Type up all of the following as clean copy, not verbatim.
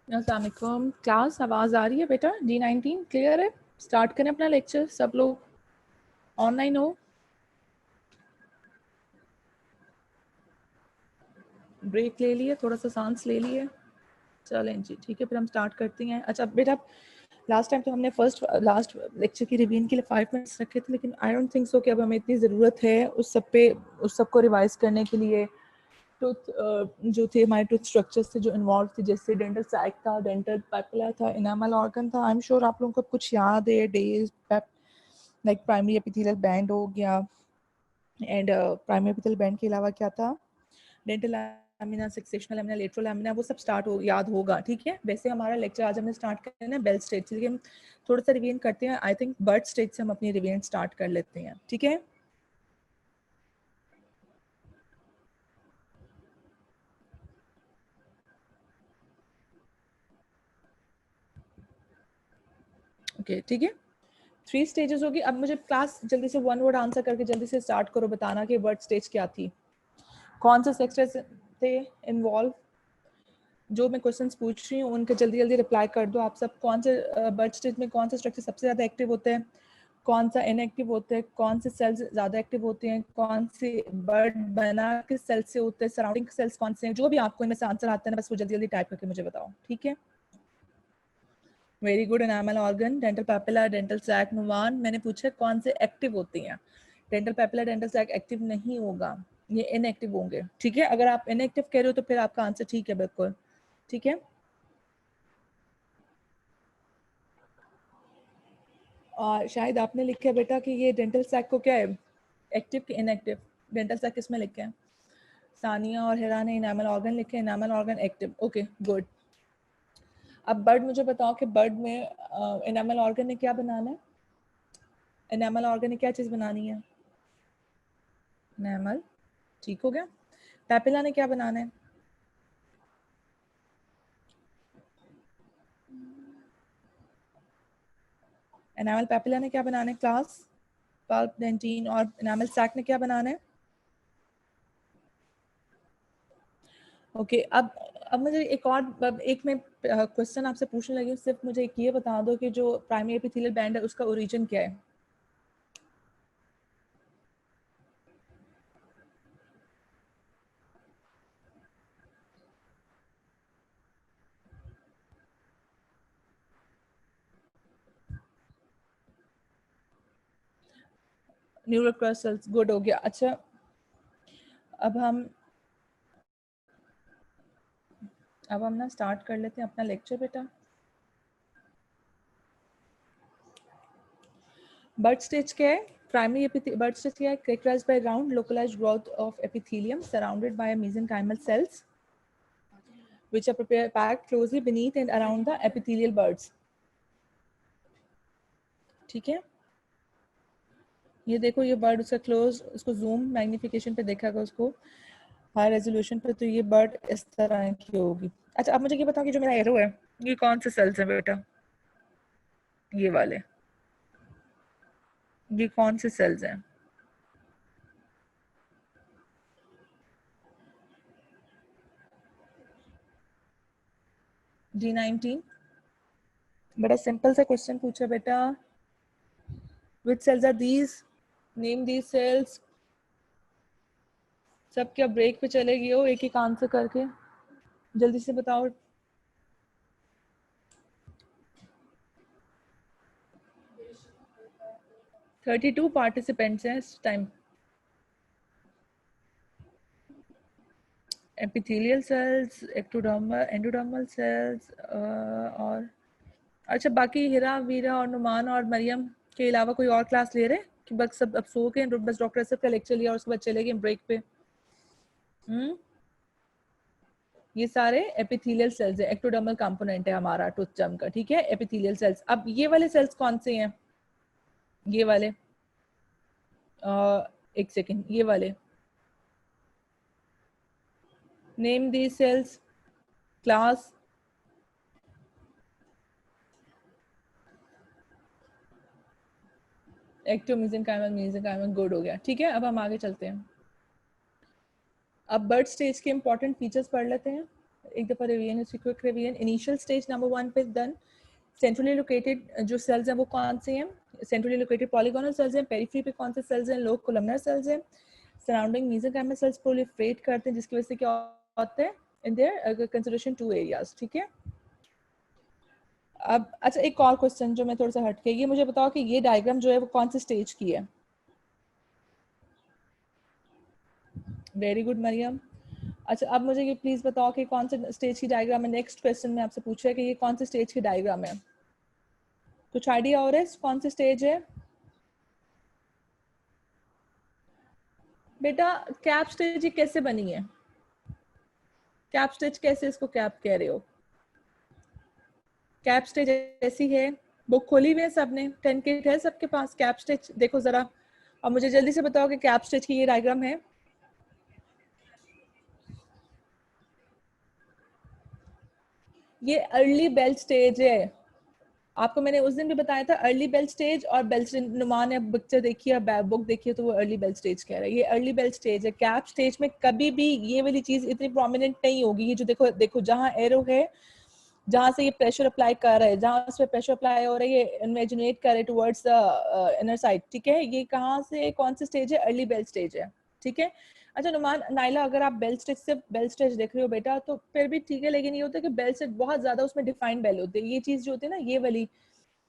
अस्सलाम वालेकुम क्लास, आवाज़ आ रही है बेटा? D19 क्लियर है? स्टार्ट करें अपना लेक्चर। सब लोग ऑनलाइन हो? ब्रेक ले लिए, थोड़ा सा सांस ले लिए? चलें जी, ठीक है, फिर हम स्टार्ट करते हैं। अच्छा बेटा, लास्ट टाइम तो हमने लास्ट लेक्चर की रिवीजन के लिए 5 मिनट्स रखे थे, लेकिन आई डोंट थिंक सो कि अब हमें इतनी ज़रूरत है उस सब को रिवाइज करने के लिए। टूथ जो थे हमारे टूथ स्ट्रक्चर्स थे जो इन्वॉल्व थे, जैसे डेंटल सैक था, डेंटल पैपिला था, इनामल ऑर्गन था। आई एम श्योर आप लोगों को कुछ याद है। Days like primary epithelial band हो गया, एंड प्राइमरी एपिथेलियल बैंड के अलावा क्या था, dental lamina, successional lamina, lateral lamina, वो सब याद होगा। ठीक है, वैसे हमारा लेक्चर आज हमने स्टार्ट करना है बेल स्टेज से, लेकिन थोड़ा सा रिवीजन करते हैं। आई थिंक बर्ड स्टेज से हम अपनी रिवीजन स्टार्ट कर लेते हैं। ठीक है, ओके ठीक है। 3 स्टेजेस होगी। अब मुझे क्लास जल्दी से वन वर्ड आंसर करके जल्दी से स्टार्ट करो, बताना कि बर्ड स्टेज क्या थी, कौन से सेक्टर्स थे इन्वॉल्व। जो मैं क्वेश्चंस पूछ रही हूँ उनके जल्दी जल्दी रिप्लाई कर दो आप सब। कौन से बर्ड स्टेज में कौन से स्ट्रक्चर सबसे ज़्यादा एक्टिव होते हैं, कौन सा इनएक्टिव होते हैं, कौन से सेल्स ज़्यादा एक्टिव होते हैं, कौन से बर्ड बना के सेल्स से होते हैं, सराउंडिंग सेल्स कौन से हैं। जो भी आपको इनमें से आंसर आता है ना, बस वो जल्दी जल्दी टाइप करके मुझे बताओ। ठीक है, very good. Enamel organ, dental papilla, dental sac, Numan. मैंने पूछा कौन से एक्टिव होती हैं। Dental papilla, dental sac active नहीं होगा, ये इनएक्टिव होंगे। ठीक है, अगर आप इनएक्टिव कह रहे हो तो फिर आपका आंसर ठीक है, बिल्कुल ठीक है। और शायद आपने लिखा है बेटा कि ये डेंटल सैक को क्या है, एक्टिव कि इनएक्टिव। डेंटल सैक किसमें लिखे हैं? सानिया और हिरा ने इनामल ऑर्गन लिखे, enamel organ active. Okay good. अब बर्ड मुझे बताओ कि बर्ड में इनामल ऑर्गन ने क्या बनाना है? इनामल ऑर्गन ने क्या चीज़ बनानी है? इनामल, ठीक हो गया। पैपिला ने क्या बनाना है? एनामल पैपिला ने क्या बनाना है क्लास? Pulp, dentin. और एनामल सैक ने क्या बनाना है? ओके अब मुझे एक मैं क्वेश्चन आपसे पूछने लगी हूँ। सिर्फ मुझे एक ये बता दो कि जो प्राइमरी एपिथेलियल बैंड है उसका ओरिजिन क्या है? न्यूरल क्रस्टल्स, गुड हो गया। अच्छा अब हम ना स्टार्ट कर लेते हैं अपना लेक्चर बेटा। बर्ड स्टेज क्या है? प्राइमरी बर्ड स्टेज क्या है? Characterised by round localised growth of epithelium surrounded by mesenchymal cells which are prepared packed closely beneath and around the epithelial buds। ठीक है, ये देखो ये बर्ड उसका क्लोज, उसको जूम मैग्निफिकेशन पे देखेगा, उसको हाई रेजोल्यूशन पे, तो ये बर्ड इस तरह की होगी। अच्छा अब मुझे ये बताओ कि जो मेरा एरो है ये कौन से सेल्स है बेटा? ये वाले, ये कौन से सेल्स हैं? D19। बड़ा सिंपल सा क्वेश्चन पूछा बेटा, which cells are these, name these cells. सब क्या ब्रेक पे चले गए हो एक एक आंसर करके? जल्दी से बताओ। 32 पार्टिसिपेंट्स हैं इस time. Epithelial cells, ectodermal, endodermal cells, और अच्छा बाकी हिरा, वीरा और नुमान और मरियम के अलावा कोई और क्लास ले रहे हैं कि बस सब अब सो के बस डॉक्टर असद का लेक्चर लिया और उसके बाद चले गए ब्रेक पे? ये सारे एपिथेलियल सेल्स है, एक्टोडर्मल कंपोनेंट है हमारा टूथ जम का। ठीक है, एपिथेलियल सेल्स। अब ये वाले सेल्स कौन से हैं? ये वाले, एक सेकेंड, ये वाले, name the cells class. Ectomesenchymal, mesenchymal, good हो गया। ठीक है, अब हम आगे चलते हैं। अब बर्ड स्टेज के इंपॉर्टेंट फीचर्स पढ़ लेते हैं। एक दफा revision history, quick revision. Initial stage number 1 पे डन। सेंट्रली लोकेटेड जो सेल्स हैं वो कौन से हैं? सेंट्रली लोकेटेड पॉलीगोनल सेल्स हैं। पेरिफेरी पे कौन से सेल्स हैं? लो कोलमनर सेल्स हैं। सराउंडिंग मेसेंकाइमल सेल्स प्रोलिफरेट करते हैं, जिसकी वजह से क्या होता है इन देयर कंसिडरेशन 2 एरियाज। ठीक है, अब अच्छा एक और क्वेश्चन जो मैं थोड़ा सा हट के, ये मुझे बताओ कि ये डायग्राम जो है वो कौन से स्टेज की है? Very good Mariam. अच्छा अब मुझे ये प्लीज बताओ कि कौन से स्टेज की डायग्राम है? नेक्स्ट क्वेश्चन में आपसे पूछा है कि ये कौन से स्टेज की डायग्राम है? कुछ आइडिया और है कौन सी स्टेज है? बेटा कैप स्टेज ये कैसे बनी है? कैप स्टेज कैसे, इसको कैप कह रहे हो? कैप स्टेज ऐसी है, बुक खोली हुई है सबने, 10 किट है सबके पास। कैप स्टेज देखो जरा, और मुझे जल्दी से बताओ कि कैप स्टेज की ये डायग्राम है। ये अर्ली बेल स्टेज है। आपको मैंने उस दिन भी बताया था अर्ली बेल स्टेज और बेल स्टेज। नुमान ने पिक्चर देखी है, बुक देखी है, तो वो अर्ली बेल स्टेज कह रहा है। ये अर्ली बेल स्टेज है। कैप स्टेज में कभी भी ये वाली चीज इतनी प्रोमिनेंट नहीं होगी। ये जो देखो देखो जहाँ एरो है, जहाँ से ये प्रेशर अप्लाई कर रहा है, जहाँ उस पर प्रेशर अप्लाई हो रहा है, ये इमेजिनेट करे टुवर्ड्स द इनर साइड। ठीक है, ये कहाँ से कौन सी स्टेज है? अर्ली बेल स्टेज है। ठीक है, अच्छा नुमान नाइला, अगर आप बेल स्टेज से बेल स्टेज देख रहे हो बेटा तो फिर भी ठीक है, लेकिन ये होता है कि बेल स्टेज बहुत ज्यादा उसमें डिफाइंड बेल होती है। ये चीज जो होती है ना, ये वाली,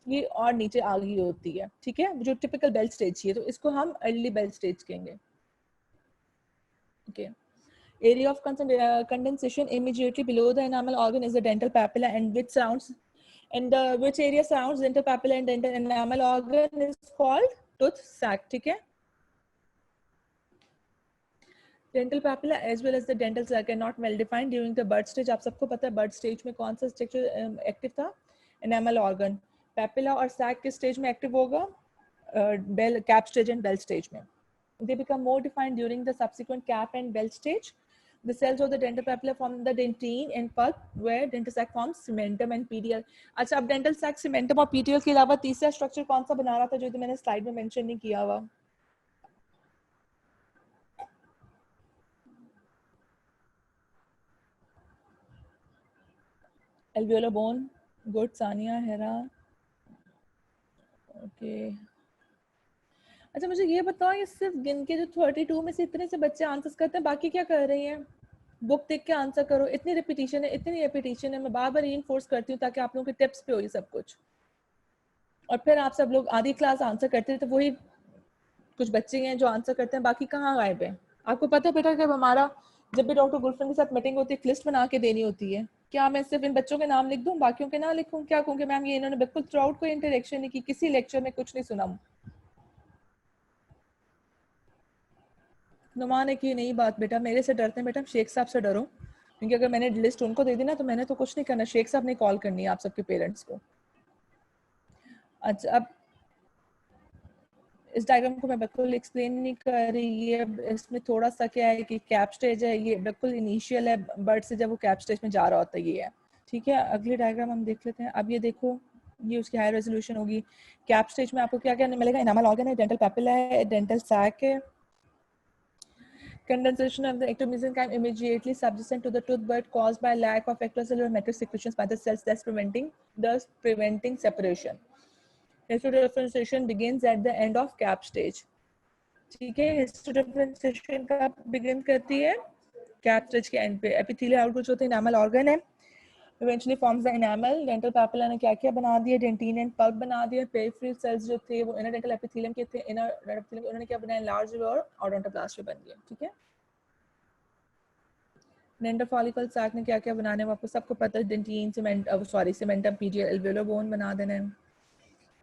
ये और नीचे आ गई होती है। ठीक है, जो टिपिकल बेल स्टेज है, तो इसको हम अर्ली बेल स्टेज कहेंगे। Okay, area of condensation immediately below the enamel organ is the dental papilla, and which surrounds, and which area surrounds dental papilla and dental enamel organ is called tooth sac. ठीक है, dental papilla as well as the dental sac are not well defined during the birth stage. आप सबको पता है birth stage में कौन सा structure active था? enamel organ। papilla और sac किस स्टेज में एक्टिव होगा? bell, cap stage and bell stage में। they become more defined during the subsequent cap and bell stage. The cells of the dental papilla form the dentine and pulp, where dental sac forms cementum and PDL. अच्छा अब dental sac, cementum और PDL के अलावा तीसरा structure कौन सा बना रहा था जो मैंने स्लाइड में मेंशन नहीं किया हुआ? alveolar bone. Good Sania, Hera. Okay, अच्छा मुझे ये बताओ, ये सिर्फ गिन के जो 32 में से इतने से बच्चे आंसर्स करते हैं, बाकी क्या कर रही हैं? बुक देख के आंसर करो। इतनी रिपीटिशन है, इतनी रिपीटिशन है, मैं बार बार रीइंफोर्स करती हूँ ताकि आप लोगों के टिप्स पे हो ये सब कुछ। और फिर आप सब लोग आधी क्लास आंसर करते हैं, तो वही कुछ बच्चे हैं जो आंसर करते हैं, बाकी कहाँ गायब है? आपको पता है बेटा, जब हमारा जब भी डॉक्टर गुलशन के साथ मीटिंग होती है, लिस्ट बना के देनी होती है। क्या मैं सिर्फ इन बच्चों के नाम लिख दूं, बाकियों के ना लिखूं? क्या कहूँ कि मैम ये इन्होंने बिल्कुल थ्रू आउट कोई इंटरेक्शन नहीं की, किसी लेक्चर में कुछ नहीं सुना। नुमान है कि नहीं बात बेटा, मेरे से डरते हैं बेटा, शेख साहब से डरो, क्योंकि अगर मैंने लिस्ट उनको दे दी ना तो मैंने तो कुछ नहीं करना, शेख साहब ने कॉल करनी है आप सबके पेरेंट्स को। अच्छा अब इस डायग्राम को मैं बिल्कुल एक्सप्लेन नहीं कर रही, ये इसमें थोड़ा सा क्या है कि कैप स्टेज है, ये बिल्कुल इनिशियल है बर्ड से, जब वो कैप स्टेज में जा रहा होता है, ये है। ठीक है, अगली डायग्राम हम देख लेते हैं। अब ये देखो, ये उसकी हाई रेजोल्यूशन होगी। कैप स्टेज में आपको क्या क्या मिलेगा? एनामल ऑर्गन है, डेंटल पेपिला है, डेंटल सैक है। Condensation of the ectomesenchyme immediately subjacent to the tooth bud caused by lack of extracellular matrix secretions by the cells, thus preventing separation. Histodifferentiation begins at the end of cap stage. ठीक है, histodifferentiation कब begin करती है? cap stage के end पे। epithelial outgrowth होते हैं, enamel organ है, eventually forms the enamel. dental papilla ने क्या क्या बना दिया? dentine and pulp बना दिया। peripheral cells जो थे वो inner dental epithelium के थे, inner epithelium उन्होंने क्या बनाया? large और odontoblast बन गया। ठीक है, डेंटल फॉलिकल सैक ने क्या क्या बनाने हैं आपको सबको पता है। Dentin, cementum, PDL, alveolar bone बना देना है।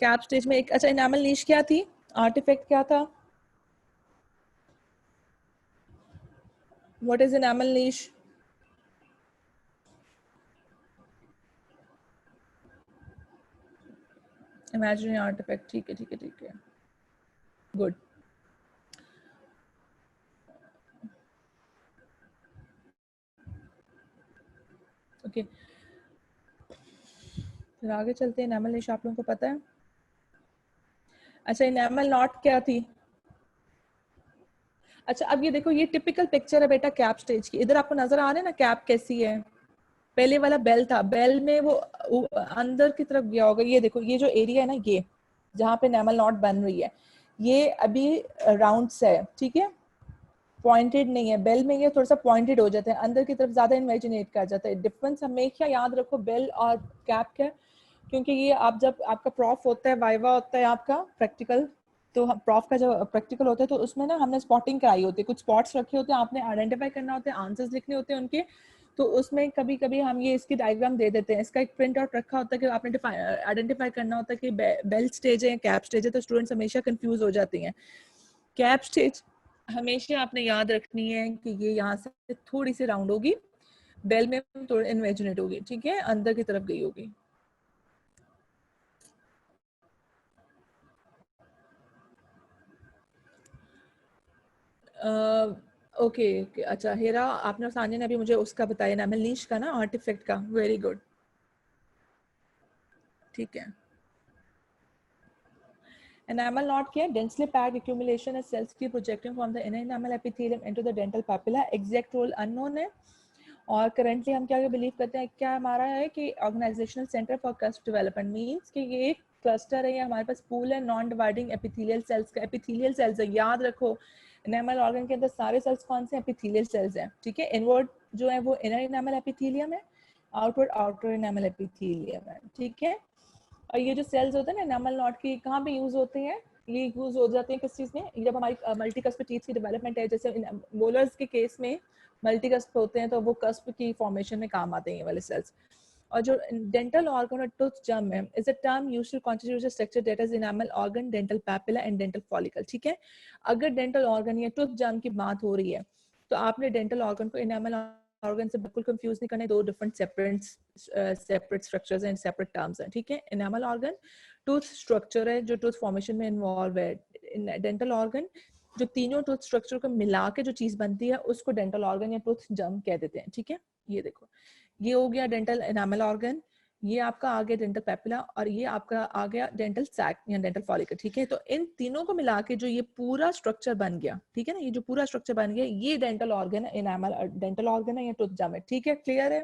कैप स्टेज में एक अच्छा एनामल नीश क्या थी? आर्टिफैक्ट क्या था? What is enamel niche? Imaginary artefact. ठीक है ठीक है ठीक है, गुड। ओके, फिर आगे चलते हैं। एनामल नीश आप लोगों को पता है? अच्छा एनामल नॉट क्या थी? अच्छा अब ये देखो, ये टिपिकल पिक्चर है बेटा कैप स्टेज की। इधर आपको नजर आ रहा है ना कैप कैसी है? पहले वाला बेल था, बेल में वो अंदर की तरफ गया होगा। ये देखो, ये जो एरिया है ना, ये जहाँ पे एनामल नॉट बन रही है, ये अभी राउंड से है, ठीक है, पॉइंटेड नहीं है। बेल में ये थोड़ा सा पॉइंटेड हो जाते हैं, अंदर की तरफ ज्यादा इमेजिनेट कर जाता है। डिफरेंस हमेशा याद रखो बेल और कैप का, क्योंकि ये आप जब आपका प्रॉफ होता है, वाइवा होता है आपका प्रैक्टिकल, तो प्रॉफ का जो प्रैक्टिकल होता है तो उसमें ना हमने स्पॉटिंग कराई होती है, कुछ स्पॉट्स रखे होते हैं, आपने आइडेंटिफाई करना होता है, आंसर्स लिखने होते हैं उनके। तो उसमें कभी कभी हम ये इसकी डायग्राम दे देते हैं, इसका एक प्रिंट आउट रखा होता है कि आपने आइडेंटिफाई करना होता है कि बेल स्टेज है, कैप स्टेज है, तो स्टूडेंट्स हमेशा कंफ्यूज हो जाती हैं। कैप स्टेज हमेशा आपने याद रखनी है कि ये यहाँ से थोड़ी सी राउंड होगी, बेल में थोड़ी इन्वेजिनेट होगी, ठीक है, अंदर की तरफ गई होगी। ओके, अच्छा हेरा, आपने और सानिया ने अभी मुझे उसका बताया ना, नीश का ना, आर्टिफैक्ट का, वेरी गुड, ठीक है। Enamel knot क्या है? Densely packed accumulation of cells की projecting from the inner enamel epithelium into the dental papilla. Exact role unknown है। और करंटली हम क्या बिलीव करते हैं, क्या हमारा है कि organisational centre for cluster development means कि ये एक क्लस्टर है, या हमारे पास पूल है नॉन डिवाइडिंग एपिथेलियल सेल्स का। एपिथेलियल सेल्स है, याद रखो एनामल ऑर्गन के अंदर सारे सेल्स कौन से एपिथेलियल सेल्स हैं, ठीक है। इनवर्ड जो है वो इनर एनामल एपिथेलियम है, आउटवर्ड आउटर एनामल एपिथेलियम है, ठीक है। और ये जो सेल्स होते हैं ना एनामल नॉट की, कहाँ पे यूज होते हैं, ये यूज हो जाते हैं किस चीज में, जब हमारी मल्टीकस्प टीथ की डेवलपमेंट है, जैसे मोलर्स के केस में मल्टीकस्प होते हैं तो वो कस्प की फॉर्मेशन में काम आते हैं ये वाले सेल्स। और जो डेंटल ऑर्गन और टूथ जम है is a term used to constitute the structure that is enamel organ, dental papilla and dental follicle, ठीक है। अगर डेंटल ऑर्गन या टूथ जम की बात हो रही है तो आपने डेंटल ऑर्गन को एनामल ऑर्गन से बिल्कुल कंफ्यूज नहीं करना है, दो different separate structures and separate terms हैं, ठीक है। एनामल ऑर्गन टूथ स्ट्रक्चर है जो टूथ फॉर्मेशन में इन्वॉल्व है। डेंटल ऑर्गन जो तीनों टूथ स्ट्रक्चर को मिला के जो चीज बनती है उसको डेंटल ऑर्गन या टूथ जम कह देते हैं, ठीक है। ये देखो, ये हो गया डेंटल एनामल ऑर्गन, ये आपका आ गया डेंटल पेपिला, और ये आपका आ गया डेंटल सैक या डेंटल फॉलिकल, ठीक है। तो इन तीनों को मिला के जो ये पूरा स्ट्रक्चर बन गया, ठीक है ना, ये जो पूरा स्ट्रक्चर बन गया ये डेंटल ऑर्गन है, एनामल डेंटल ऑर्गन है या टूथ जम है, ठीक है, क्लियर है।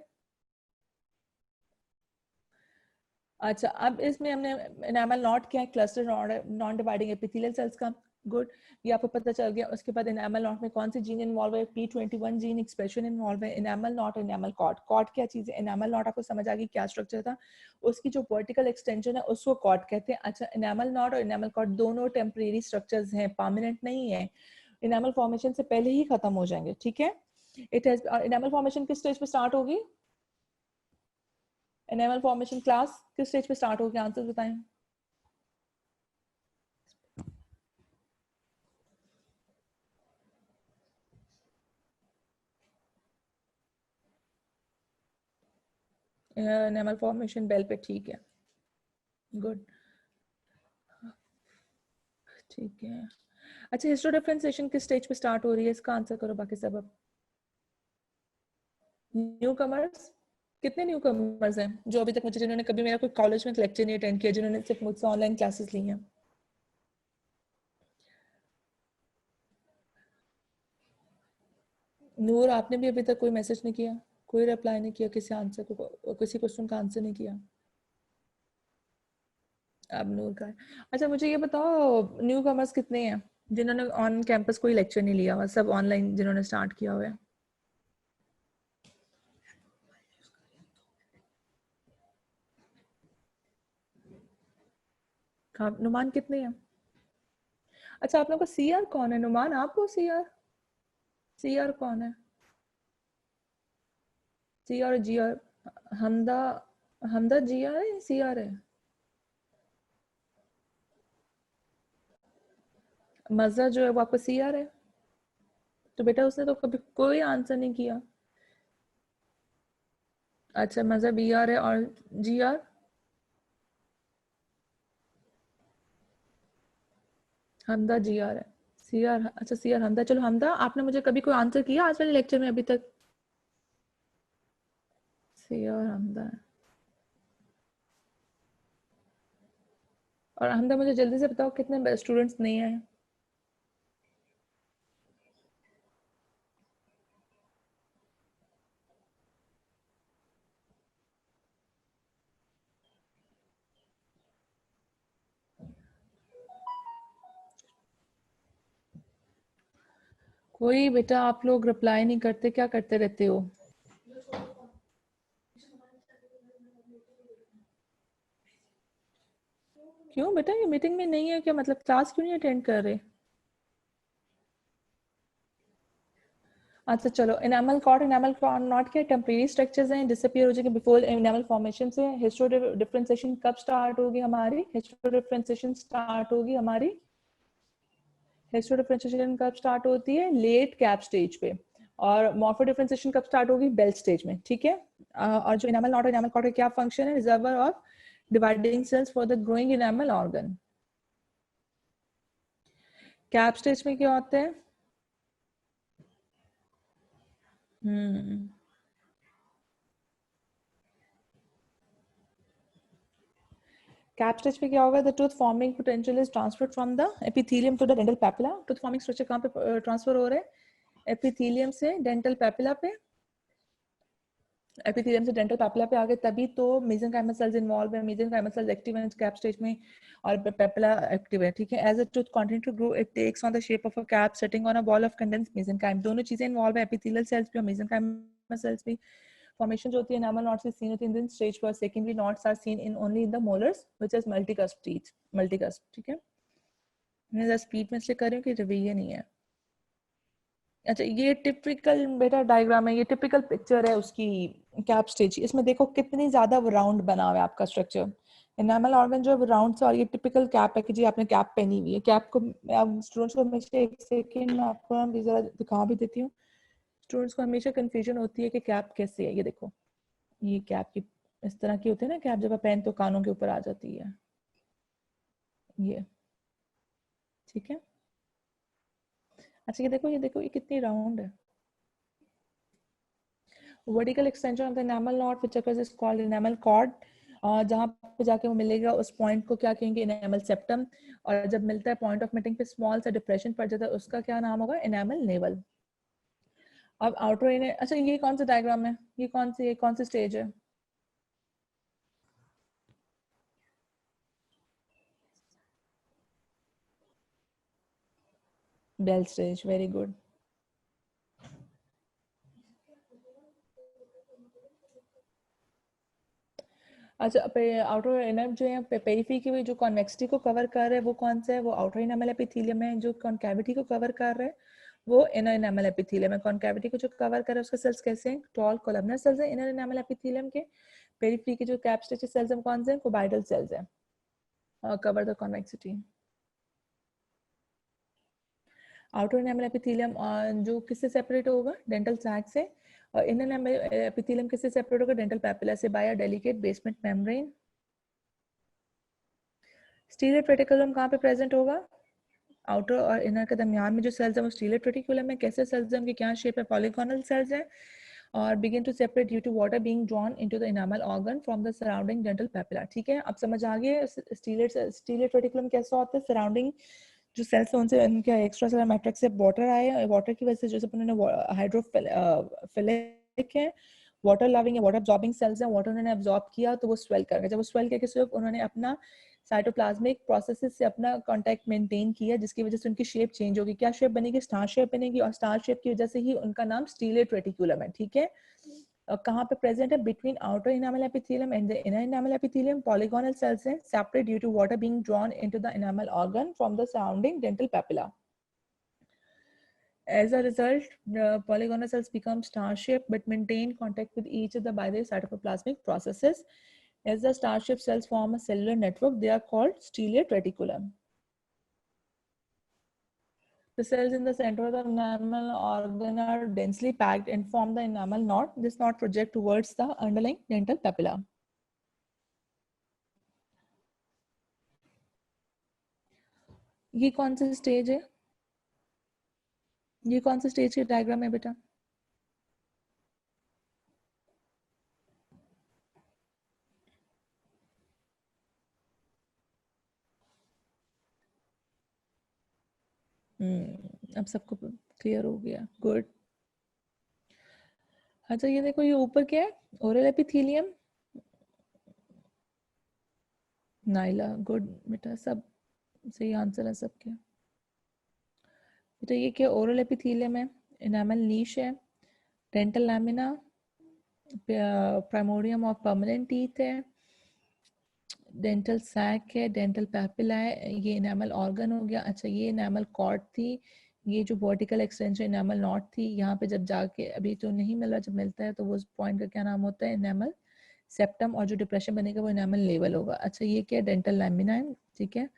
अच्छा, अब इसमें हमने एनामल नॉट क्या है, cluster non dividing epithelial cells का, गुड, ये आपको पता चल गया। उसके बाद एनामल नॉट में कौन सी जीन इन्वॉल्व है, P21 जीन एक्सप्रेशन इन्वॉल्व है। Enamel knot, enamel cord, cord क्या चीज है, एनामल नॉट आपको समझ आ गई क्या स्ट्रक्चर था, उसकी जो वर्टिकल एक्सटेंशन है उसको कॉर्ड कहते हैं। अच्छा, एनामल नॉट और एनामल कॉर्ड दोनों टेम्परेरी स्ट्रक्चर्स हैं, परमानेंट नहीं है, एनामल फॉर्मेशन से पहले ही खत्म हो जाएंगे, ठीक है। इट हैज, एनामल फॉर्मेशन किस स्टेज पे स्टार्ट होगी, एनामल फॉर्मेशन क्लास किस स्टेज पे स्टार्ट होगी, आंसर बताएं। एनामल फॉर्मेशन बेल पे, ठीक है, गुड, ठीक है। अच्छा, हिस्टो डिफरेंशिएशन किस स्टेज पे स्टार्ट हो रही है, इसका आंसर करो बाकी सब। अब न्यू कमर्स, कितने न्यू कमर्स हैं जो अभी तक मुझे, जिन्होंने कभी मेरा कोई कॉलेज में लेक्चर नहीं अटेंड किया, जिन्होंने सिर्फ मुझसे ऑनलाइन क्लासेस ली हैं। नूर, आपने भी अभी तक कोई मैसेज नहीं किया, कोई रिप्लाई नहीं किया, किसी आंसर को, किसी क्वेश्चन का आंसर नहीं किया। अब नूर का है। अच्छा, मुझे ये बताओ न्यू कमर्स कितने हैं जिन्होंने ऑन कैंपस कोई लेक्चर नहीं लिया हुआ, सब ऑनलाइन जिन्होंने स्टार्ट किया हुआ है। नुमान कितने हैं। अच्छा, आप लोग का सीआर कौन है, नुमान आप हो सीआर, सीआर कौन है, सीआर जीआर, हमदा, हमदा जीआर है, सीआर है, मजा जो है वो आपका सीआर है। तो बेटा उसने तो कभी कोई आंसर नहीं किया। अच्छा, मजा बीआर है, और जीआर, हमदा जीआर है, सीआर, अच्छा सीआर हमदा। चलो हमदा, आपने मुझे कभी कोई आंसर किया आज वाले लेक्चर में अभी तक, सीआर हमदा है। और हमदा मुझे जल्दी से बताओ कितने स्टूडेंट्स नहीं आए। कोई बेटा आप लोग रिप्लाई नहीं करते, क्या करते रहते हो? क्यों बेटा, ये मीटिंग में नहीं है क्या? मतलब क्लास क्यों नहीं अटेंड कर रहे? अच्छा चलो, इनामल कॉर्ड, इनामल नॉट के टेम्परेरी स्ट्रक्चर्स हैं, डिसअपीयर हो जाएंगे बिफोर इनामल फॉर्मेशन से। हिस्टो डिफरेंशिएशन कब स्टार्ट होगी हमारी? हिस्टो डिफरेंशिएशन स्टार्ट होगी हमारी, हिस्टो डिफरेंशिएशन कब स्टार्ट होती है? लेट कैप स्टेज पे। और मॉर्फो डिफरेंशिएशन कब स्टार्ट होगी? बेल स्टेज में, ठीक है। और जो इनामल नॉट, इनामल कॉर्ड का क्या फंक्शन है? Reservoir of dividing cells for the growing enamel organ. Cap stage में क्या होता है? कैप स्टेज पे क्या होगा? The tooth forming potential is transferred from the epithelium to the dental papilla. Tooth forming structure कहाँ पे ट्रांसफर हो रहा है? एपिथेलियम से डेंटल पैपिला पे। एपिथेलियम से डेंटल पैपिला पे आ गए तभी तो मेसेनकाइमल सेल्स इन्वॉल्व है। मेसेनकाइमल सेल्स एक्टिव है कैप स्टेज में और पैपिला एक्टिव है, ठीक है। As a tooth continue to grow it takes on the shape of a cap setting on a ball of condense mesenchyme. दोनों चीजें involve है, एपिथेलियल सेल्स भी और मेसेनकाइमल सेल्स भी। फॉर्मेशन जो होती है एनामल नॉट्स इज सीन होती है इन दिस स्टेज पर। Secondary knots are seen in only in the molars which is multicusp teeth, multicusp, ठीक है। मैं जरा स्पीड में से कर रही हूँ कि रवैया नहीं है। अच्छा, ये टिपिकल बेटा डायग्राम है, ये टिपिकल पिक्चर है उसकी कैप स्टेज। इसमें देखो कितनी ज्यादा राउंड बना हुआ है आपका स्ट्रक्चर। एनामल ऑर्गन जो है राउंड से, और ये टिपिकल कैप है कि जी आपने कैप पहनी हुई है। कैप को स्टूडेंट्स को हमेशा, एक सेकेंड में आपको हम जरा दिखा भी देती हूँ। स्टूडेंट्स को हमेशा कंफ्यूजन होती है कि कैप कैसे है। ये देखो, ये कैप की इस तरह की होती है ना कैप, जब आप पहन तो कानों के ऊपर आ जाती है ये, ठीक है। अच्छा ये देखो ये कितनी राउंड है। Vertical extension of the enamel knot which occurs is called enamel cord. जहाँ पे जाके वो मिलेगा उस पॉइंट को क्या कहेंगे? Enamel septum. और जब मिलता है पॉइंट ऑफ मीटिंग पे स्मॉल सा डिप्रेशन पड़ जाता है, उसका क्या नाम होगा? Enamel navel. अब आउटर इनर, अच्छा ये कौन सा डायग्राम है? ये कौन सी स्टेज है? Bell stage, very good. अच्छा, आउटर इनर जो है पेरिफेरी की जो कॉन्वेक्सिटी को कवर कर रहा है वो कौन सा है? वो आउटर इनामल एपिथेलियम है। जो कॉन्कैविटी को कवर कर रहा है वो इनर इनामल एपिथेलियम है। कॉन्कैविटी को जो कवर कर रहा है उसका सेल्स कैसे हैं? टॉल कोलमनर सेल्स है इनर इनामल एपिथेलियम के। पेरिफेरी के जो कैप स्टेज सेल्स हैं कौन से हैं? कोबाइडल सेल्स हैं, cover the convexity. Outer enamel epithelium जो किससे सेपरेट होगा? डेंटल सैक से। और इनर इनामल एपिथेलियम किससे सेपरेट होगा? डेंटल पैपिला से, बाय अ डेलिकेट बेसमेंट मेम्ब्रेन। स्टीरियड रेटिकुलम कहाँ पे प्रेजेंट होगा? आउटर और इनर के दरमियान में जो सेल्स हैं वो स्टीरियड रेटिकुलम है। कैसे सेल्स हैं? उनकी क्या शेप है? पॉलीगोनल सेल्स हैं। और begin to separate due to water being drawn into the enamel organ from the surrounding dental papilla, ठीक है। अब समझ आ गई स्टीरियड रेटिकुलम कैसा होता है? सराउंडिंग जो सेल्स हैं उनसे उनके एक्स्ट्रा सेलुलर मैट्रिक्स से वाटर आए, वाटर की वजह से जैसे उन्होंने हाइड्रोफिलिक है, वाटर लविंग है, वाटर अब्जॉर्बिंग सेल्स हैं, वाटर उन्होंने अब्जॉर्ब किया तो वो स्वेल कर गए। जब वो स्वेल करके सिर्फ उन्होंने अपना साइटोप्लाज्मिक प्रोसेसेस से अपना कांटेक्ट मेंटेन किया, जिसकी वजह से उनकी शेप चेंज होगी। क्या शेप बनेगी? स्टार शेप बनेगी। और स्टार शेप की वजह से ही उनका नाम स्टीलेट रेटिकुलम है, ठीक है। कहाँ पे प्रेजेंट है? Between outer enamel epithelium and the inner enamel epithelium. Polygonal cells हैं, separate due to water being drawn into the enamel organ from the surrounding dental papilla. As a result, the polygonal cells become star-shaped but maintain contact with each other by their cytoplasmic processes. As the star-shaped cells form a cellular network, they are called stellate reticulum. The cells in the center of the enamel organ are densely packed and form the enamel knot. This knot projects towards the underlying dental papilla. ये कौन सा stage है? ये कौन सा stage का diagram है बेटा? अब सबको क्लियर हो गया, गुड। अच्छा ये देखो, ये ऊपर क्या है? ओरल एपिथेलियम, नाइला, गुड बेटा, सब सही आंसर है सबके। तो ये क्या ओरल एपिथेलियम है, इनामल नीश है, dental lamina, primordium of permanent teeth है, डेंटल सैक है, डेंटल पैपिला है, ये इनामल ऑर्गन हो गया। अच्छा ये इनामल कॉर्ड थी, ये जो वर्टिकल एक्सटेंशन इनामल नॉट थी, यहाँ पे जब जाके अभी तो नहीं मिला, जब मिलता है तो वो उस पॉइंट का क्या नाम होता है, इनामल सेप्टम, और जो डिप्रेशन बनेगा वो इनामल लेवल होगा। अच्छा ये क्या डेंटल लैमिना है, ठीक है,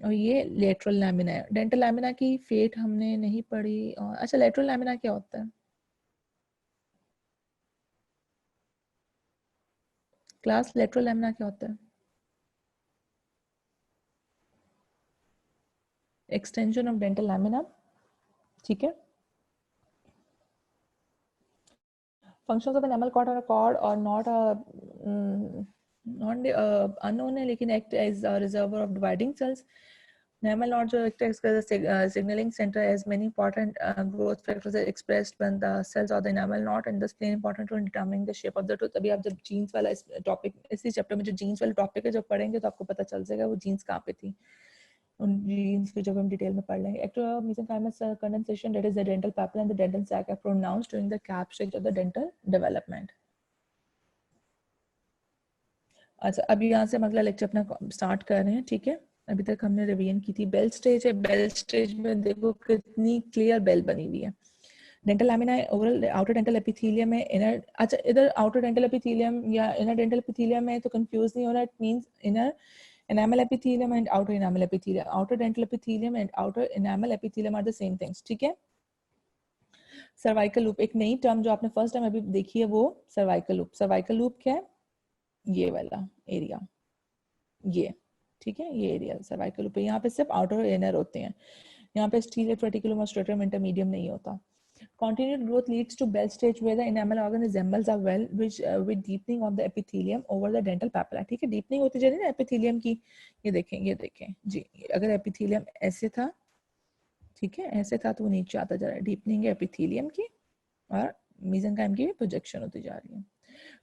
और ये लेटरल लैमिना है। डेंटल लैमिना की फेट हमने नहीं पढ़ी। और अच्छा लेटरल लैमिना क्या होता है क्लास, लेटरल लैमिना क्या होता है? एक्सटेंशन ऑफ डेंटल लैमिना, ठीक है। फंक्शंस ऑफ एनिमल कॉर्ड और कॉर्ड और नॉट नॉट अननोन है, लेकिन act as a reservoir of dividing cells. Enamel node जो acts as a signaling center, as many important growth factors are expressed when the cells of the enamel node, and thus play an important role in determining the shape of the tooth। अभी आप जब jeans वाला topic, इसी chapter में जो jeans वाला topic है जब पढ़ेंगे तो आपको पता चल जाएगा वो जीन्स कहाँ पे थी। उन जीन्स को जब हम डिटेल में पढ़ लेंगे। Actor mesenchymal condensation, that is the dental papilla and the dental sac, are pronounced during the cap stage of the dental development। अच्छा अब यहाँ से हम अगला लेक्चर अपना स्टार्ट कर रहे हैं, ठीक है। अभी तक हमने रिवीजन की थी। बेल स्टेज है, बेल स्टेज में देखो कितनी क्लियर बेल बनी हुई है। डेंटल लैमिना है, ओवरऑल आउटर डेंटल एपिथेलियम है, इनर, अच्छा इधर आउटर डेंटल एपिथेलियम या इनर डेंटल एपिथेलियम है तो कंफ्यूज नहीं होना, it means inner enamel epithelium and outer enamel epithelium, outer dental epithelium and outer enamel epithelium are the same things, ठीक है। सर्वाइकल लूप एक नई टर्म जो आपने फर्स्ट टाइम अभी देखी है, वो सर्वाइकल लूप। सर्वाइकल लूप क्या है, ये वाला एरिया, ये, ठीक है, ये एरिया सर्वाइकल लूप है। यहाँ पे सिर्फ आउटर और इनर होते हैं, यहाँ पे स्टीलियट रेटिकुलम और स्ट्रेटम इंटरमीडियम नहीं होता। Continued growth leads to Bell stage where the enamel organ resembles a well, which with deepening of the epithelium over the dental papilla, ठीक है। deepening होती जा रही है ना एपिथेलियम की, ये देखें जी, अगर एपिथेलियम ऐसे था, ठीक है, ऐसे था तो वो नीचे आता जा रहा है, डीपनिंग है एपिथेलियम की, और mesenchyme की भी प्रोजेक्शन होती जा रही है।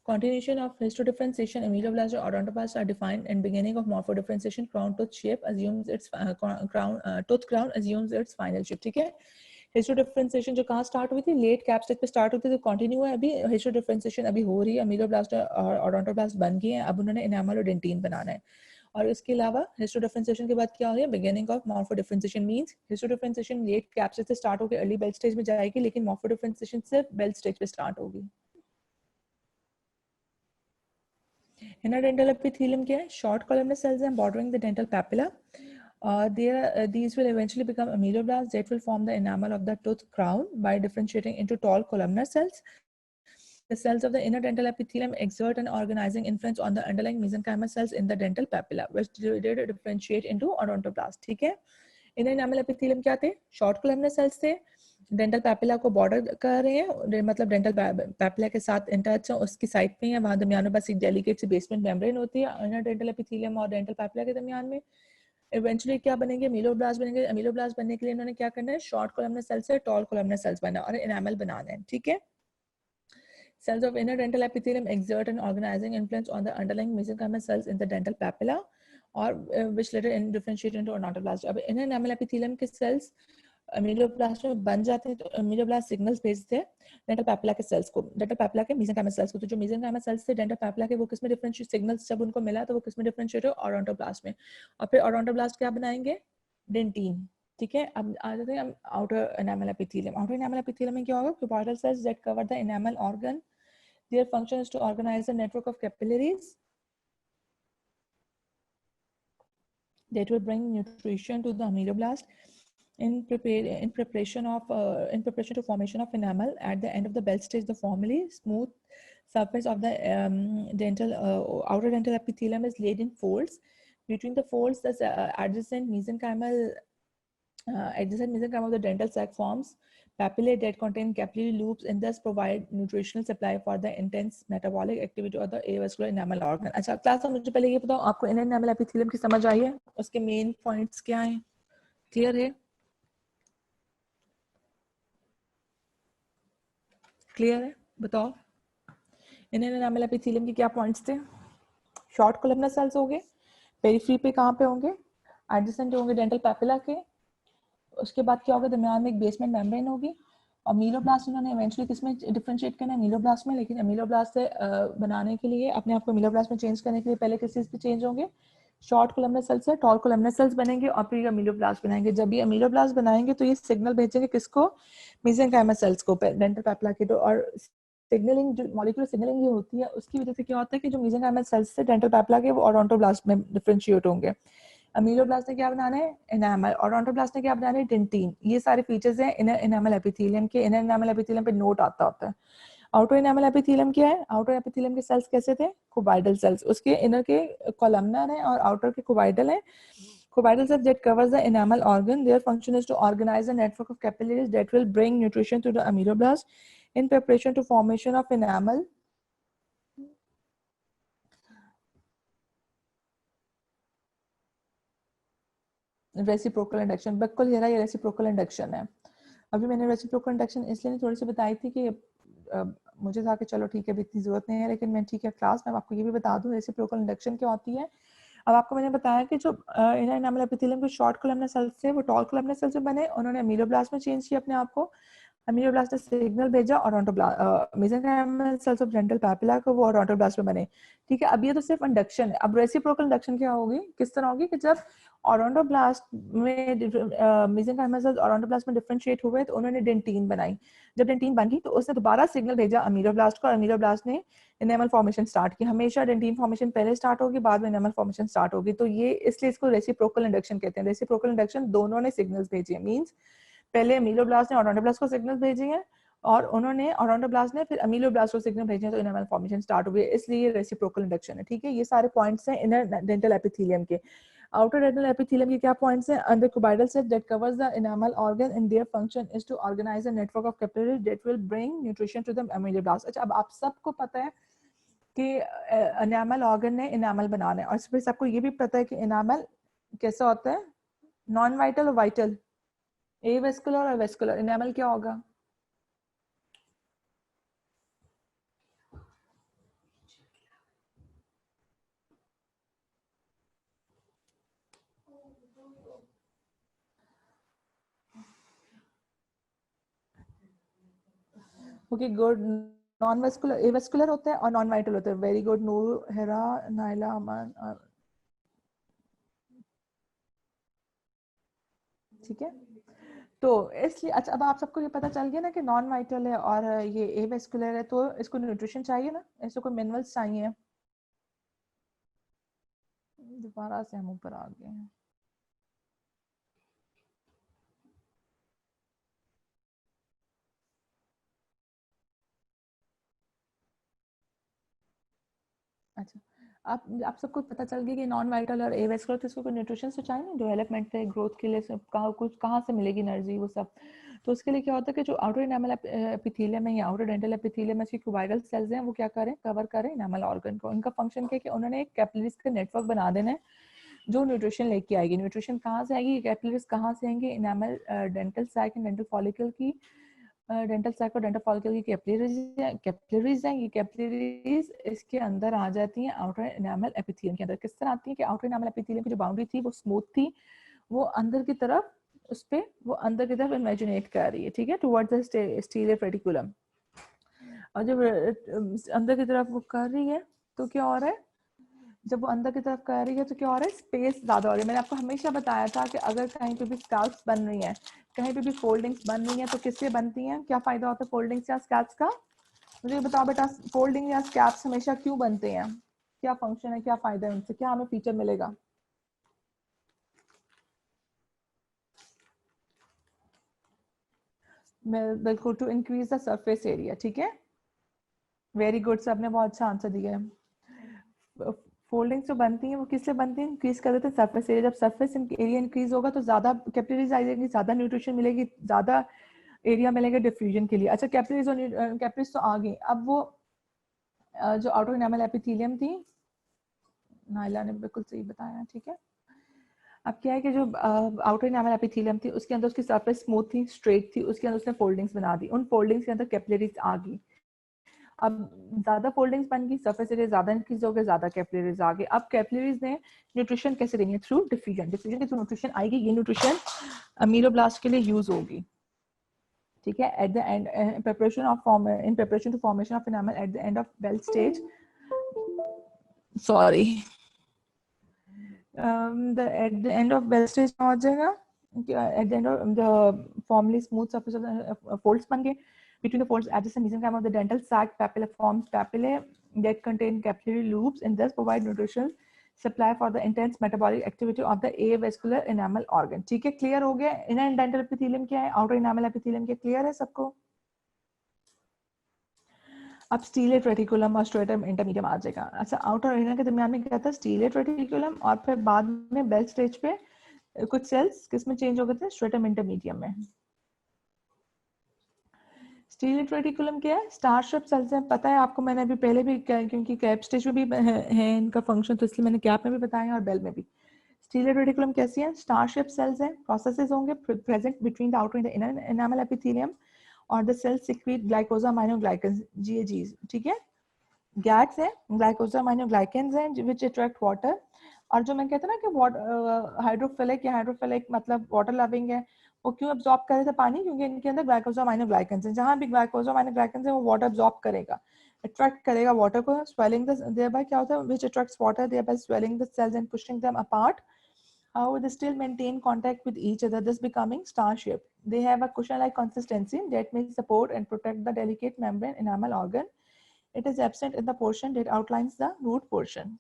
Continuation of histodifferentiation, ameloblast or odontoblasts are defined, and beginning of morphodifferentiation, crown tooth shape assumes its tooth crown assumes its final shape, ठीक है। हिस्टोडिफरेंशिएशन जो कहाँ स्टार्ट हुई थी, लेट कैप स्टेज पे स्टार्ट हुई थी, तो कंटिन्यू है अभी हिस्टोडिफरेंशिएशन अभी हो रही है। अमीलोब्लास्ट और ओडोंटोब्लास्ट बन गए हैं, अब उन्होंने एनामल और डेंटिन बनाना है। और इसके अलावा हिस्टोडिफरेंशिएशन के बाद क्या हो रही है, beginning of morphodifferentiation, means histodifferentiation late cap stage से स्टार्ट होकर अर्ली बेल स्टेज में जाएगी, लेकिन मॉर्फोडिफरेंशिएशन सिर्फ बेल स्टेज पे स्टार्ट होगी। Inner dental epithelium क्या है, short columnar cells हैं bordering the dental papilla. These will eventually become ameloblasts that will form the enamel of the tooth crown by differentiating into tall columnar cells. The cells of the inner dental epithelium exert an organizing influence on the underlying mesenchymal cells in the dental papilla, which they differentiate into odontoblasts, ठीक है। Inner enamel epithelium क्या थे, short columnar cells थे, dental papilla को border कर रहे हैं, मतलब डेंटल पैपिला के साथ इंटच उसकी साइड पे है, वहां दरमियान बस एक डेलिकेट सी बेसमेंट मेम्ब्रेन होती है इनर डेंटल एपिथेलियम और डेंटल पैपिला के दरमियान में। इवेंचुअली क्या बनेंगे, अमीलोब्लास्ट बनेंगे। अमीलोब्लास्ट बनने के लिए इन्होंने क्या करना है, शॉर्ट कोलमनर सेल से टॉल कोलमनर सेल्स बनना और एनामल बनाना है, ठीक है। Cells of inner dental epithelium exert an organizing influence on the underlying mesenchymal cells in the dental papilla, or which later differentiate into odontoblasts। अब inner enamel epithelium के cells ameloblast में बन जाते हैं, तो अमीलोब्लास्ट सिग्नल्स भेजते हैं dental papilla के सेल्स को, डेंटल पैपिला के मेसेंकाइमल सेल्स को। तो जो मेसेंकाइमल सेल्स से डेंटल पैपिला के वो किस में डिफरेंशिएट, सिग्नल्स जब उनको मिला तो वो किस में डिफरेंशिएट हो, ओडोंटोब्लास्ट में। और फिर ओडोंटोब्लास्ट क्या बनाएंगे, डेंटिन, ठीक है। अब आ जाते हैं हम outer enamel epithelium. Outer enamel epithelium में क्या होगा, cuboidal cells that cover the enamel organ, their function is to organize a network of capillaries that will bring nutrition to the ameloblast in preparation to formation of enamel. At the end of the bell stage, the formally smooth surface of the outer dental epithelium is laid in folds. Between the folds, the adjacent mesenchymal of the dental sac forms papillae that contain capillary loops and thus provide nutritional supply for the intense metabolic activity of the avascular enamel organ। अच्छा class में मुझे पहले ये बताओ, आपको inner enamel epithelium की समझ आई है, उसके मेन पॉइंट्स क्या हैं, क्लियर है, क्लियर है, बताओ इनर एनामल एपिथेलियम के क्या पॉइंट्स थे। शॉर्ट कोलमनर सेल्स होंगे, पेरिफेरी पे कहाँ पे होंगे, एडजेसेंट होंगे डेंटल पैपिला के, उसके बाद क्या होगा, दरमियान में एक बेसमेंट मेम्ब्रेन होगी, और मीलोब्लास्ट इन्होंने इवेंचुअली किसमें डिफरेंशिएट करना है, मीलोब्लास्ट में। लेकिन मीलोब्लास्ट से बनाने के लिए, अपने आप को मीलोब्लास्ट में चेंज करने के लिए पहले किस चीज़ पे चेंज होंगे, शॉर्ट कोलमनर सेल्स से टॉल कोलमनर सेल्स बनेंगे, और फिर अमीलोब्लास्ट बनाएंगे। जब ये अमीलोब्लास्ट बनाएंगे तो ये सिग्नल भेजेंगे किसको, मेसेंकाइमल सेल्स को, डेंटल पैपिला के। और सिग्नलिंग, जो मॉलिक्यूलर सिग्नलिंग जो होती है, उसकी वजह से क्या होता है कि जो मेसेंकाइमल सेल्स से डेंटल पैपिला के, वो ओडोंटोब्लास्ट में डिफरेंशिएट होंगे। अमीलोब्लास्ट ने क्या बनाना है, एनामल। ओडोंटोब्लास्ट ने क्या बनाना है, डेंटिन। ये सारे फीचर्स हैं इनर एनामल एपिथेलियम के। इनर एनामल एपिथेलियम पे नोट आता होता है। आउटर एनामल एपिथेलियम क्या है, आउटर एपिथेलियम के सेल्स कैसे थे, कुबाइडल सेल्स। उसके इनर के कॉलमनर है और आउटर के कुबाइडल है। Cubital cells that covers the enamel organ. Their function is to organize a network of capillaries that will bring nutrition to the ameloblast in preparation to formation of enamel. Reciprocal induction, बिल्कुल ये reciprocal induction है। अभी मैंने reciprocal induction इसलिए थोड़ी सी बताई थी कि मुझे था कि चलो ठीक है, अभी इतनी जरूरत नहीं है, लेकिन मैं ठीक है क्लास में आपको ये भी बता दूं रेसिप्रोकल इंडक्शन क्या होती है। अब आपको मैंने बताया कि जो इनर एनामल एपिथेलियम के शॉर्ट कोलमनर सेल्स थे, वो टॉल कोलमनर सेल्स में बने। उन्होंने अमीलोब्लास्ट में चेंज किया अपने आप को। अमीलोब्लास्ट ने सिग्नल भेजा और mesenchymal cells of dental papilla को, वो ओडोंटोब्लास्ट में बने। ठीक है, अब ये तो सिर्फ इंडक्शन है। अब रेसिप्रोकल इंडक्शन क्या होगी, किस तरह होगी, कि जब ओडोंटोब्लास्ट में मेसेंकाइमल सेल्स ओडोंटोब्लास्ट में डिफरेंशिएट हुए तो उन्होंने डेंटिन बनाई। जब डेंटिन बन गई तो उसने दोबारा सिग्नल भेजा अमीलोब्लास्ट को, और अमीलोब्लास्ट ने एनामल फॉर्मेशन स्टार्ट की। हमेशा डेंटिन फॉर्मेशन पहले स्टार्ट होगी, बाद में एनामल फॉर्मेशन स्टार्ट होगी। तो ये इसलिए इसको रेसिप्रोकल इंडक्शन कहते हैं। रेसिप्रोकल इंडक्शन, दोनों ने सिग्नल्स भेजे हैं, मींस पहले अमीलोब्लास्ट ने ओडोंटोब्लास्ट को सिग्नल भेजे हैं, और उन्होंने ओडोंटोब्लास्ट ने फिर अमीलोब्लास्ट को सिग्नल भेजे हैं, तो एनामल फॉर्मेशन स्टार्ट हो गई। इसलिए रेसिप्रोकल इंडक्शन है। ठीक है, ये सारे पॉइंट्स हैं इनर डेंटल एपिथेलियम के। Outer dental epithelium के क्या पॉइंट्स हैं, under cuboidal cells that covers the enamel organ and their function is to organize a network of capillaries that will bring nutrition to the ameloblast। अच्छा, अब आप सबको पता है कि एनामल ऑर्गन ने एनामल बनाना है, और फिर सबको ये भी पता है कि एनामल कैसा होता है, नॉन वाइटल और वाइटल, ए वेस्कुलर और वेस्कुलर। एनामल क्या होगा, ओके गुड। नॉन वेस्कुलर, ए वेस्कुलर होता है और नॉन वाइटल होता है। वेरी गुड नूर, हेरा, नाइला, अमन। ठीक है, तो इसलिए अच्छा, अब आप सबको ये पता चल गया ना कि नॉन वाइटल है और ये ए वेस्कुलर है, तो इसको न्यूट्रिशन चाहिए ना, इसको कोई मिनरल्स चाहिए। दोबारा से हम ऊपर आ गए हैं। अच्छा, आप सबको पता चल गया कि नॉन वाइटल और ए वेस्कुलर, तो इसको कोई न्यूट्रिशन तो चाहिए ना, डेवलपमेंट है, ग्रोथ के लिए सब, कहाँ से मिलेगी एनर्जी, वो सब। तो उसके लिए क्या होता है कि जो आउटर एनामल एपिथेलियम है या आउटर डेंटल एपिथेलियम में इसकी क्यूबाइडल सेल्स हैं, वो क्या करें, कवर करें एनामल ऑर्गन को। इनका फंक्शन क्या है कि उन्होंने एक कैपिलरीज का नेटवर्क बना देना है जो न्यूट्रिशन लेके आएगी। न्यूट्रिशन कहाँ से आएगी, कैपिलरीज कहाँ से आएंगे, enamel dental sac and dental follicle की, डेंटल सैक और डेंटल फॉलिकल की कैपिलरीज हैं। ये कैपिलरीज इसके अंदर आ जाती हैं आउटर एनामल एपिथेलियम के अंदर। किस तरह आती है कि आउटर एनामल एपिथेलियम की जो बाउंड्री थी वो स्मूथ थी, वो अंदर की तरफ, उस पे वो अंदर की तरफ इमेजिनेट कर रही है, ठीक है, टुवर्ड्स द स्टीरियर रेटिकुलम। और जब अंदर की तरफ वो कर रही है तो क्या हो रहा है, जब वो अंदर की तरफ कर रही है तो क्या हो रहा है, स्पेस ज्यादा हो रही है। मैंने आपको हमेशा बताया था कि अगर कहीं पे भी स्कैल्प्स बन रही हैं, कहीं पे भी फोल्डिंग्स बन रही हैं, तो किससे बनती हैं, क्या फायदा होता है फोल्डिंग्स या स्कैल्प्स का, मुझे बताओ बेटा। फोल्डिंग या स्कैल्प्स हमेशा क्यों बनते हैं, क्या फंक्शन है, क्या फायदा है उनसे, क्या हमें फीचर मिलेगा। बिल्कुल, to increase the surface area. ठीक है, वेरी गुड, सबने बहुत अच्छा आंसर दिया है। फोल्डिंग्स जो बनती हैं वो किससे बनती हैं, इंक्रीज कर देते हैं सरफेस एरिया। जब सरफेस एरिया इंक्रीज होगा तो ज्यादा कैपिलरीज आएगी, ज्यादा न्यूट्रिशन मिलेगी, ज्यादा एरिया मिलेगा डिफ्यूजन के लिए। अच्छा, कैपिलरीज तो आ गई। अब वो जो आउटर एनामल एपिथेलियम थी, नाइला ने बिल्कुल सही बताया, ठीक है। अब क्या है कि जो आउटर एनामल एपिथेलियम थी उसके अंदर उसकी सरफेस स्मूथ थी, स्ट्रेट थी, उसके अंदर उसने फोल्डिंग्स बना दी, उन फोल्डिंग्स के अंदर कैपिलरीज आ गई। अब ज्यादा फोल्डिंग्स बन गई, सरफेस एरिया ज्यादा इंक्रीज हो गया, ज्यादा कैपिलरीज आ गए। अब कैपिलरीज ने न्यूट्रिशन कैसे देनी है? Through diffusion. डिफ्यूजन के थ्रू न्यूट्रिशन आएगी, ये न्यूट्रिशन अमीलोब्लास्ट के लिए यूज होगी, ठीक है। At the end preparation of form in preparation to formation of enamel at the end of bell stage, sorry at the end of bell stage क्या हो जाएगा? At the end of the formally smooth surface of the folds बन गए, between the folds adjacent mesenchyme of the dental sac papilla forms papillae that contain capillary loops and thus provide nutritional supply for the intense metabolic activity of the avascular enamel organ। ठीक है, clear हो गया? Inner dental epithelium क्या है, outer enamel epithelium क्या, clear है सबको? अब स्टीलेट रेटिकुलम और स्ट्रेटम इंटरमीडियम आ जाएगा। अच्छा, आउटर और इनर के दरमियान में क्या था? स्टीलेट रेटिकुलम, और फिर बाद में बेल स्टेज पे कुछ सेल्स किस में चेंज हो गए थे? स्ट्रेटम इंटरमीडियम में। स्टीलेट रेटिकुलम क्या है? स्टार शेप सेल्स हैं, पता है आपको, मैंने अभी पहले भी क्योंकि कैप स्टेज में भी है इनका फंक्शन, तो इसलिए मैंने कैप में भी बताया और बेल में भी। स्टीलेट रेटिकुलम कैसी है? स्टार शेप सेल्स हैं, प्रोसेसेस होंगे present between the outer and the inner enamel epithelium और द सेल्स सिक्रीट ग्लाइकोसामाइनोग्लाइकन्स, जीएजीज, ठीक है। गैट्स है, ग्लाइकोसामाइनोग्लाइकेंस हैं व्हिच अट्रैक्ट वाटर। और जो मैं कहता ना कि हाइड्रोफिलिक या हाइड्रोफिलिक मतलब वाटर लविंग है, वो क्यों अब्सॉर्ब कर रहे थे पानी? क्योंकि इनके अंदर ग्लाइकोसामाइनोग्लाइकेंस है, जहां भी ग्लाइकोसामाइनोग्लाइकेंस है वो वाटर अब्सॉर्ब करेगा, अट्रैक्ट करेगा वाटर को। स्वेलिंग द देयरबाय क्या होता है? Which attracts water thereby swelling the cells and pushing them apart. However, they still maintain contact with each other, thus becoming star-shaped. They have a cushion-like consistency that may support and protect the delicate membrane enamel organ. It is absent in the portion that outlines the root portion.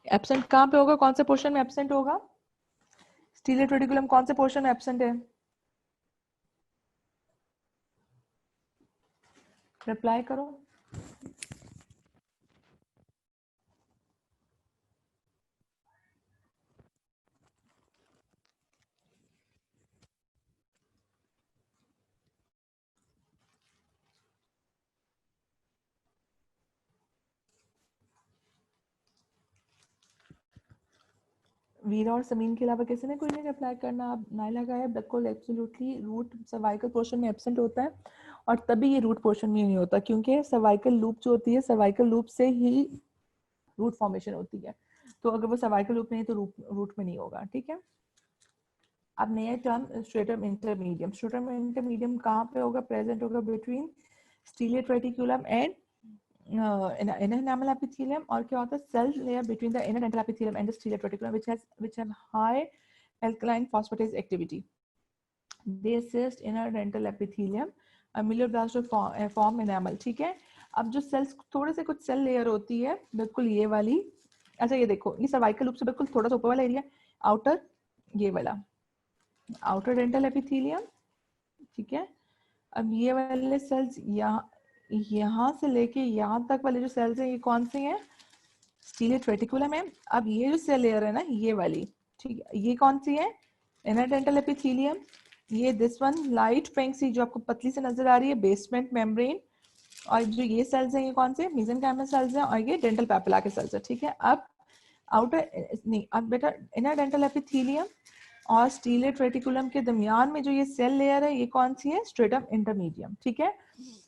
Absent कहाँ पे होगा? कौन से portion में absent होगा? Stellate reticulum कौन से portion में एब्सेंट है? रिप्लाई करो। वीरा और समीन के अलावा किसी ने कोई नहीं रिप्लाई करना। अब नाइला का है, बिल्कुल एब्सोल्युटली रूट सर्वाइकल पोर्शन में एब्सेंट होता है, और तभी ये रूट पोर्शन में नहीं होता, क्योंकि सर्वाइकल लूप जो होती है, सर्वाइकल लूप से ही रूट फॉर्मेशन होती है। तो अगर वो सर्वाइकल लूप नहीं तो रूट में नहीं होगा, ठीक है। अब नया term stratum intermedium. Stratum intermedium कहाँ पे होगा? प्रेजेंट होगा between stellate reticulum and inner enamel epithelium, और क्या होता है? cell layer between the inner dental epithelium and the stellate reticulum which have high alkaline phosphatase activity. They assist inner dental epithelium ameloblast to form enamel, ठीक है। अब जो sales थोड़े से कुछ सेल लेयर होती है, बिल्कुल ये वाली। अच्छा ये देखो, ये सर्वाइकल लूप से बिल्कुल थोड़ा सा ऊपर वाला एरिया, आउटर ये वाला आउटर डेंटल एपिथेलियम, ठीक है। अब ये वाले सेल्स यहाँ से लेके यहाँ तक वाले जो सेल्स हैं, ये कौन से हैं? स्टीलेट रेटिकुलम है। अब ये जो सेल लेयर है ना, ये वाली, ठीक है, ये कौन सी है? Inner dental epithelium. ये दिस वन लाइट पिंक सी जो आपको पतली से नजर आ रही है, बेसमेंट मेम्ब्रेन। और जो ये सेल्स हैं, ये कौन से? मेसेनकाइमल सेल्स हैं, और ये डेंटल पैपिला के सेल्स है, ठीक है। अब आउटर नहीं, अब बेटा इनर डेंटल एपिथेलियम और स्टीलेट रेटिकुलम के दरमियान में जो ये सेल लेयर है, ये कौन सी है? स्ट्रेटम इंटरमीडियम, ठीक है।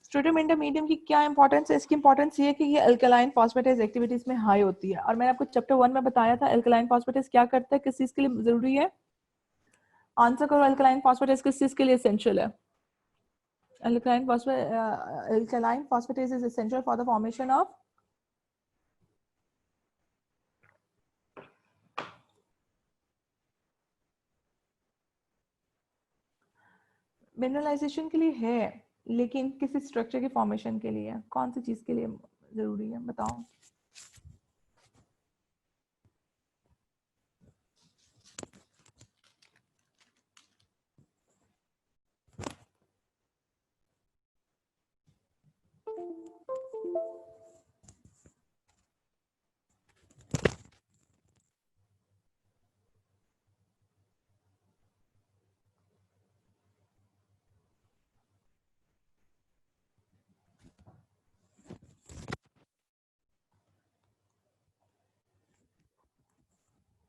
स्ट्रेटम इंटरमीडियम की क्या इंपॉर्टेंस है? इसकी इंपॉर्टेंस ये है कि ये अल्कलाइन फॉस्फेटेज एक्टिविटीज में हाई होती है, और मैंने आपको चैप्टर 1 में बताया था अल्कलाइन फॉस्फेटेज क्या करता है, किस चीज के लिए जरूरी है? आंसर करो, अल्कलाइन फॉस्फेटेज किस चीज के लिए एसेंशियल है? Alkaline phosphatase is essential for the formation of mineralization के लिए है, लेकिन किसी स्ट्रक्चर के फॉर्मेशन के लिए, कौन सी चीज के लिए जरूरी है बताओ?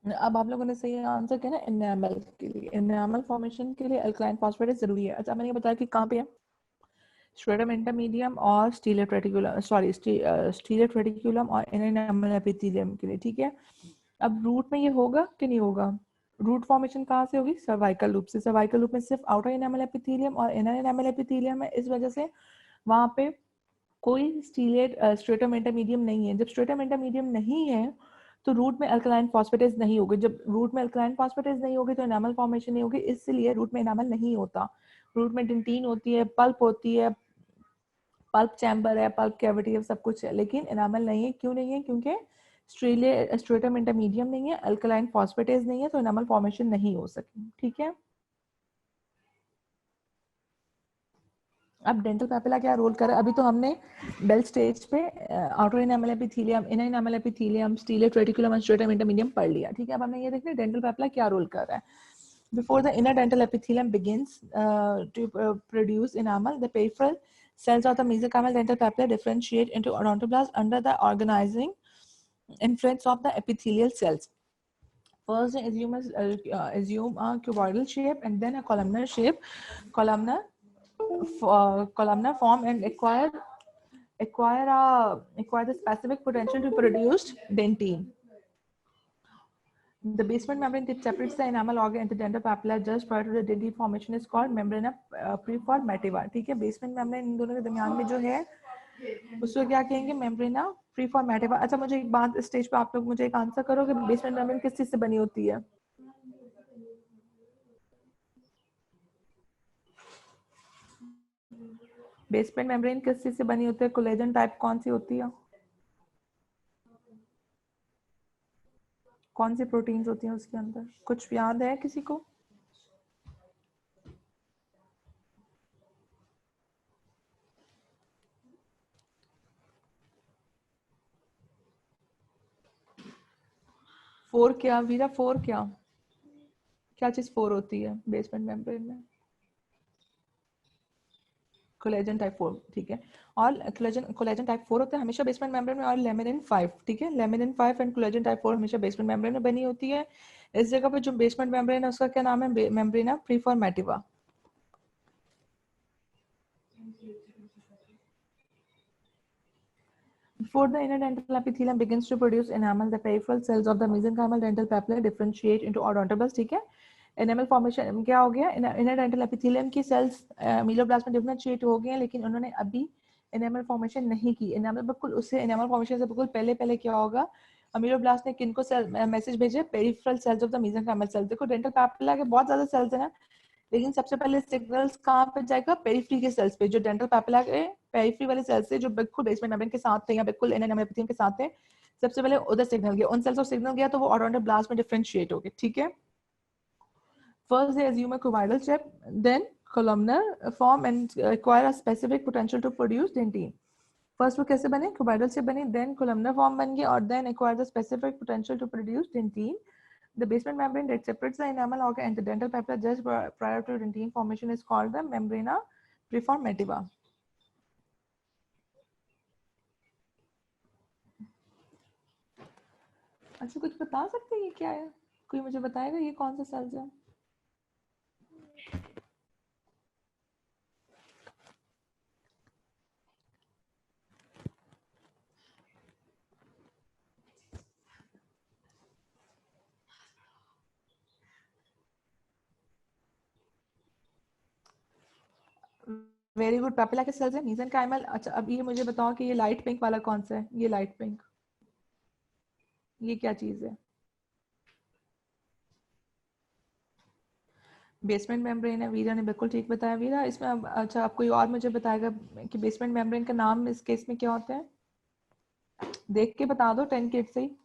अब आप लोगों ने सही आंसर किया ना, एनामल के लिए, एनामल फॉर्मेशन के लिए अल्कलाइन फॉस्फेटेज जरूरी है। अच्छा मैंने ये बताया कि कहाँ पे है? स्ट्रेटम इंटरमीडियम और stellate reticulum, sorry stellate reticulum और इनर एनामल एपिथेलियम के लिए, ठीक है। अब रूट में ये होगा कि नहीं होगा? रूट फॉर्मेशन कहाँ से होगी? सर्वाइकल लूप से। सर्वाइकल लूप में सिर्फ आउटर एनामल एपिथेलियम और इनर एनामल एपिथेलियम है, इस वजह से वहां पे कोई स्टीलेट स्ट्रेटम इंटरमीडियम नहीं है। जब स्ट्रेटम इंटरमीडियम नहीं है तो रूट में अल्कलाइन फॉस्फेटेज नहीं होगी। जब रूट में अल्कलाइन फॉस्फेटेज नहीं होगी तो एनामल फॉर्मेशन नहीं होगी, इसलिए रूट में एनामल नहीं होता। रूट में डेंटिन होती है, पल्प होती है, पल्प चैम्बर है, पल्प कैविटी है, सब कुछ है, लेकिन एनामल नहीं है। क्यों नहीं है? क्योंकि स्ट्रेटम इंटरमीडियम नहीं है, अल्कलाइन फॉस्फेटेज नहीं है, तो एनामल फॉर्मेशन नहीं हो सके, ठीक है। अब डेंटल पैपिला क्या रोल कर रहा है? अभी तो हमने बेल स्टेज पे outer enamel epithelium, inner enamel epithelium, stellate reticulum और स्ट्रेटम इंटरमीडियम पढ़ लिया, ठीक है। अब हमने ये देखना है डेंटल पैपिला क्या रोल कर रहा है। Before the inner dental epithelium begins to produce enamel, the peripheral cells of the mesenchymal dental papilla differentiate into odontoblasts under the organizing influence of the epithelial cells. First, they assume a cuboidal shape and then a columnar shape. Columnar columnar form and acquire the specific potential to produce dentine. The basement membrane that separates the enamel organ and the dental papilla just prior to the dentine formation is called membrana preformativa, ठीक है। Basement membrane in दोनों के दरमियान में जो है उसको क्या कहेंगे? मेम्ब्रेना प्रीफॉर्मेटिवा। अच्छा, मुझे एक बात, स्टेज पे आप लोग मुझे एक आंसर करो कि बेसमेंट मेम्ब्रेन किस चीज से बनी होती है? बेसमेंट मेम्ब्रेन किस चीज से बनी होती है? कोलेजन टाइप कौन सी होती है? कौन सी प्रोटीन्स होती हैं उसके अंदर? कुछ याद है किसी को? फोर क्या वीरा? फोर क्या क्या चीज फोर होती है बेसमेंट मेम्ब्रेन में? कोलेजन टाइप 4, ठीक है। और कोलेजन टाइप 4 होता है हमेशा बेसमेंट मेम्ब्रेन में, और लेमिनिन 5, ठीक है। लेमिनिन 5 एंड कोलेजन टाइप 4 हमेशा बेसमेंट मेम्ब्रेन में बनी होती है। इस जगह पे जो बेसमेंट मेम्ब्रेन है उसका क्या नाम है? मेम्ब्रेना प्रीफॉर्मेटिवा। Before the inner dental epithelium begins to produce enamel, the peripheral cells of the mesenchymal dental papilla differentiate into odontoblasts, ठीक है। एनामल फॉर्मेशन क्या हो गया? इनर डेंटल एपिथेलियम की सेल्स मीलोब्लास्ट में डिफरेंशिएट हो गए हैं, लेकिन उन्होंने अभी एनामल फॉर्मेशन नहीं की। एनामल बिल्कुल उससे, एनामल फॉर्मेशन से बिल्कुल पहले पहले क्या होगा? अमीलोब्लास्ट ने किनको सेल मैसेज भेजे? Peripheral cells of the mesenchymal cells. देखो डेंटल पैपिला के बहुत ज्यादा सेल्स हैं ना, लेकिन सबसे पहले सिग्नल्स कहाँ पे जाएगा? पेरिफेरी के सेल्स पे। जो डेंटल पैपिला के पेरिफेरी वाले सेल्स से जो बिल्कुल बेसमेंट मेम्ब्रेन के साथ थे या बिल्कुल एनामल एपिथेलियम के साथ थे, सबसे पहले उधर सिग्नल गया, उन सेल्स को सिग्नल गया तो वो ओडोंटोब्लास्ट में डिफरेंशिएट हो गए, ठीक है। First, they assume a cuboidal shape, then columnar form and acquire a specific potential to produce dentine. First वो कैसे बने? Cuboidal shape बने, then columnar form बन गए, और then acquire the specific potential to produce dentine. The basement membrane that separates the enamel organ and the dental papilla just prior to dentine formation is called the membrana preformativa. अच्छा, कुछ बता सकते हैं ये क्या है? कोई मुझे बताएगा ये कौन सा सेल्स है? वेरी गुड, पैपिला के सेल्स है, मेसेंकाइमल। अच्छा, अब ये मुझे बताओ कि ये लाइट पिंक वाला कौन सा है? ये लाइट पिंक, ये क्या चीज है? बेसमेंट मेम्ब्रेन है, वीरा ने बिल्कुल ठीक बताया। वीरा, इसमें अच्छा, आप कोई और मुझे बताएगा कि बेसमेंट मेम्ब्रेन का नाम इस केस में क्या होता है? देख के बता दो 10 किट से ही।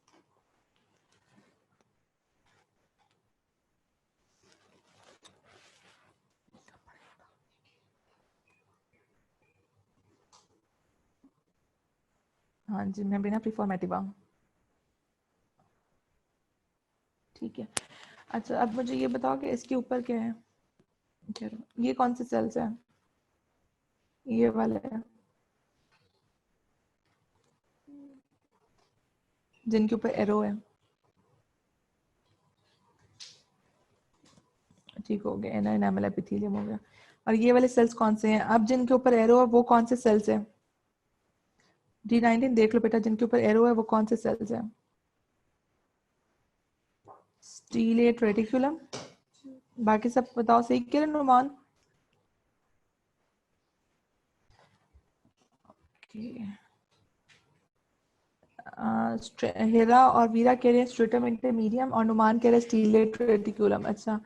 हाँ जी, मेम्ब्रेना प्रीफॉर्मेटिवा, ठीक है। अच्छा, अब मुझे ये बताओ कि इसके ऊपर क्या है? ये कौन से सेल्स है? ये वाले है जिनके ऊपर एरो है, ठीक हो गया, एनामल एपिथेलियम हो गया। और ये वाले सेल्स कौन से हैं? अब जिनके ऊपर एरो है वो कौन से सेल्स हैं? D19 देख लो बेटा, जिनके ऊपर एरो है वो कौन से सेल्स हैं? Stellate reticulum. बाकी सब बताओ सही कह रहे नुमान? हेरा और वीरा कह रहे हैं स्ट्रेटम इंटरमीडियम और नुमान कह रहे हैं स्टीलेट रेटिकुलम। अच्छा,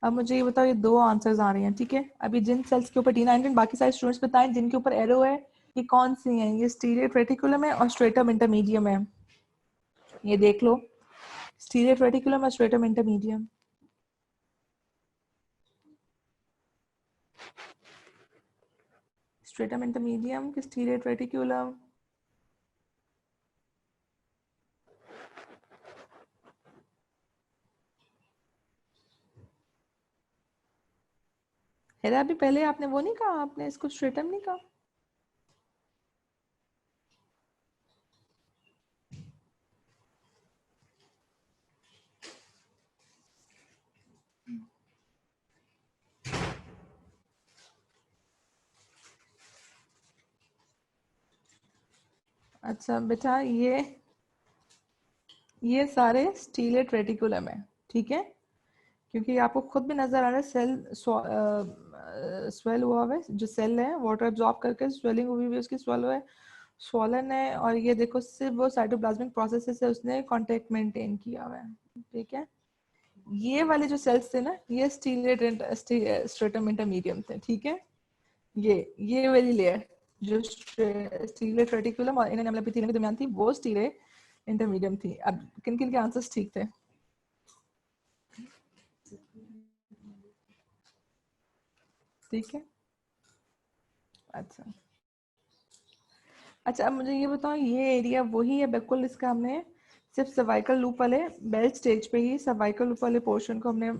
अब मुझे ये बताओ, ये दो आंसर्स आ रहे हैं, ठीक है। अभी जिन सेल्स के ऊपर D19, बाकी सारे स्टूडेंट्स बताएं जिनके ऊपर एरो है ये कौन सी हैं? ये स्टीलेट रेटिकुलम है और स्ट्रेटम इंटरमीडियम है। ये देख लो, स्टीलेट रेटिकुलम और स्ट्रेटम इंटरमीडियम। स्ट्रेटम इंटरमीडियम कि स्टीलेट रेटिकुलम? हेरा, अभी पहले आपने वो नहीं कहा, आपने इसको स्ट्रेटम नहीं कहा? अच्छा बेटा, ये सारे स्टीलेट रेटिकुलम है, ठीक है। क्योंकि आपको खुद भी नजर आ रहा है सेल स्वेल हुआ हुआ है, जो सेल है वाटर एब्जॉर्ब करके स्वेलिंग हुई हुई है, उसकी स्वेल है, स्वॉलन है। और ये देखो सिर्फ वो साइटोप्लाज्मिक प्रोसेस से उसने कांटेक्ट मेंटेन किया हुआ है, ठीक है। ये वाले जो सेल्स थे ना, ये स्टीलेट स्ट्रेटम इंटरमीडियम थे, ठीक है। ये वाली लेयर जो स्टीलेट रेटिकुलम और इनर एपिथेलियम के दरमियान थी, वो स्टीलेट इंटरमीडियम थी। अब किन किन के आंसर्स ठीक थे? ठीक है, अच्छा। अच्छा, अब मुझे ये बताओ, ये एरिया वही है बिल्कुल, इसका हमने सिर्फ सर्वाइकल लूप वाले बेल स्टेज पे ही सर्वाइकल लूप वाले पोर्शन को हमने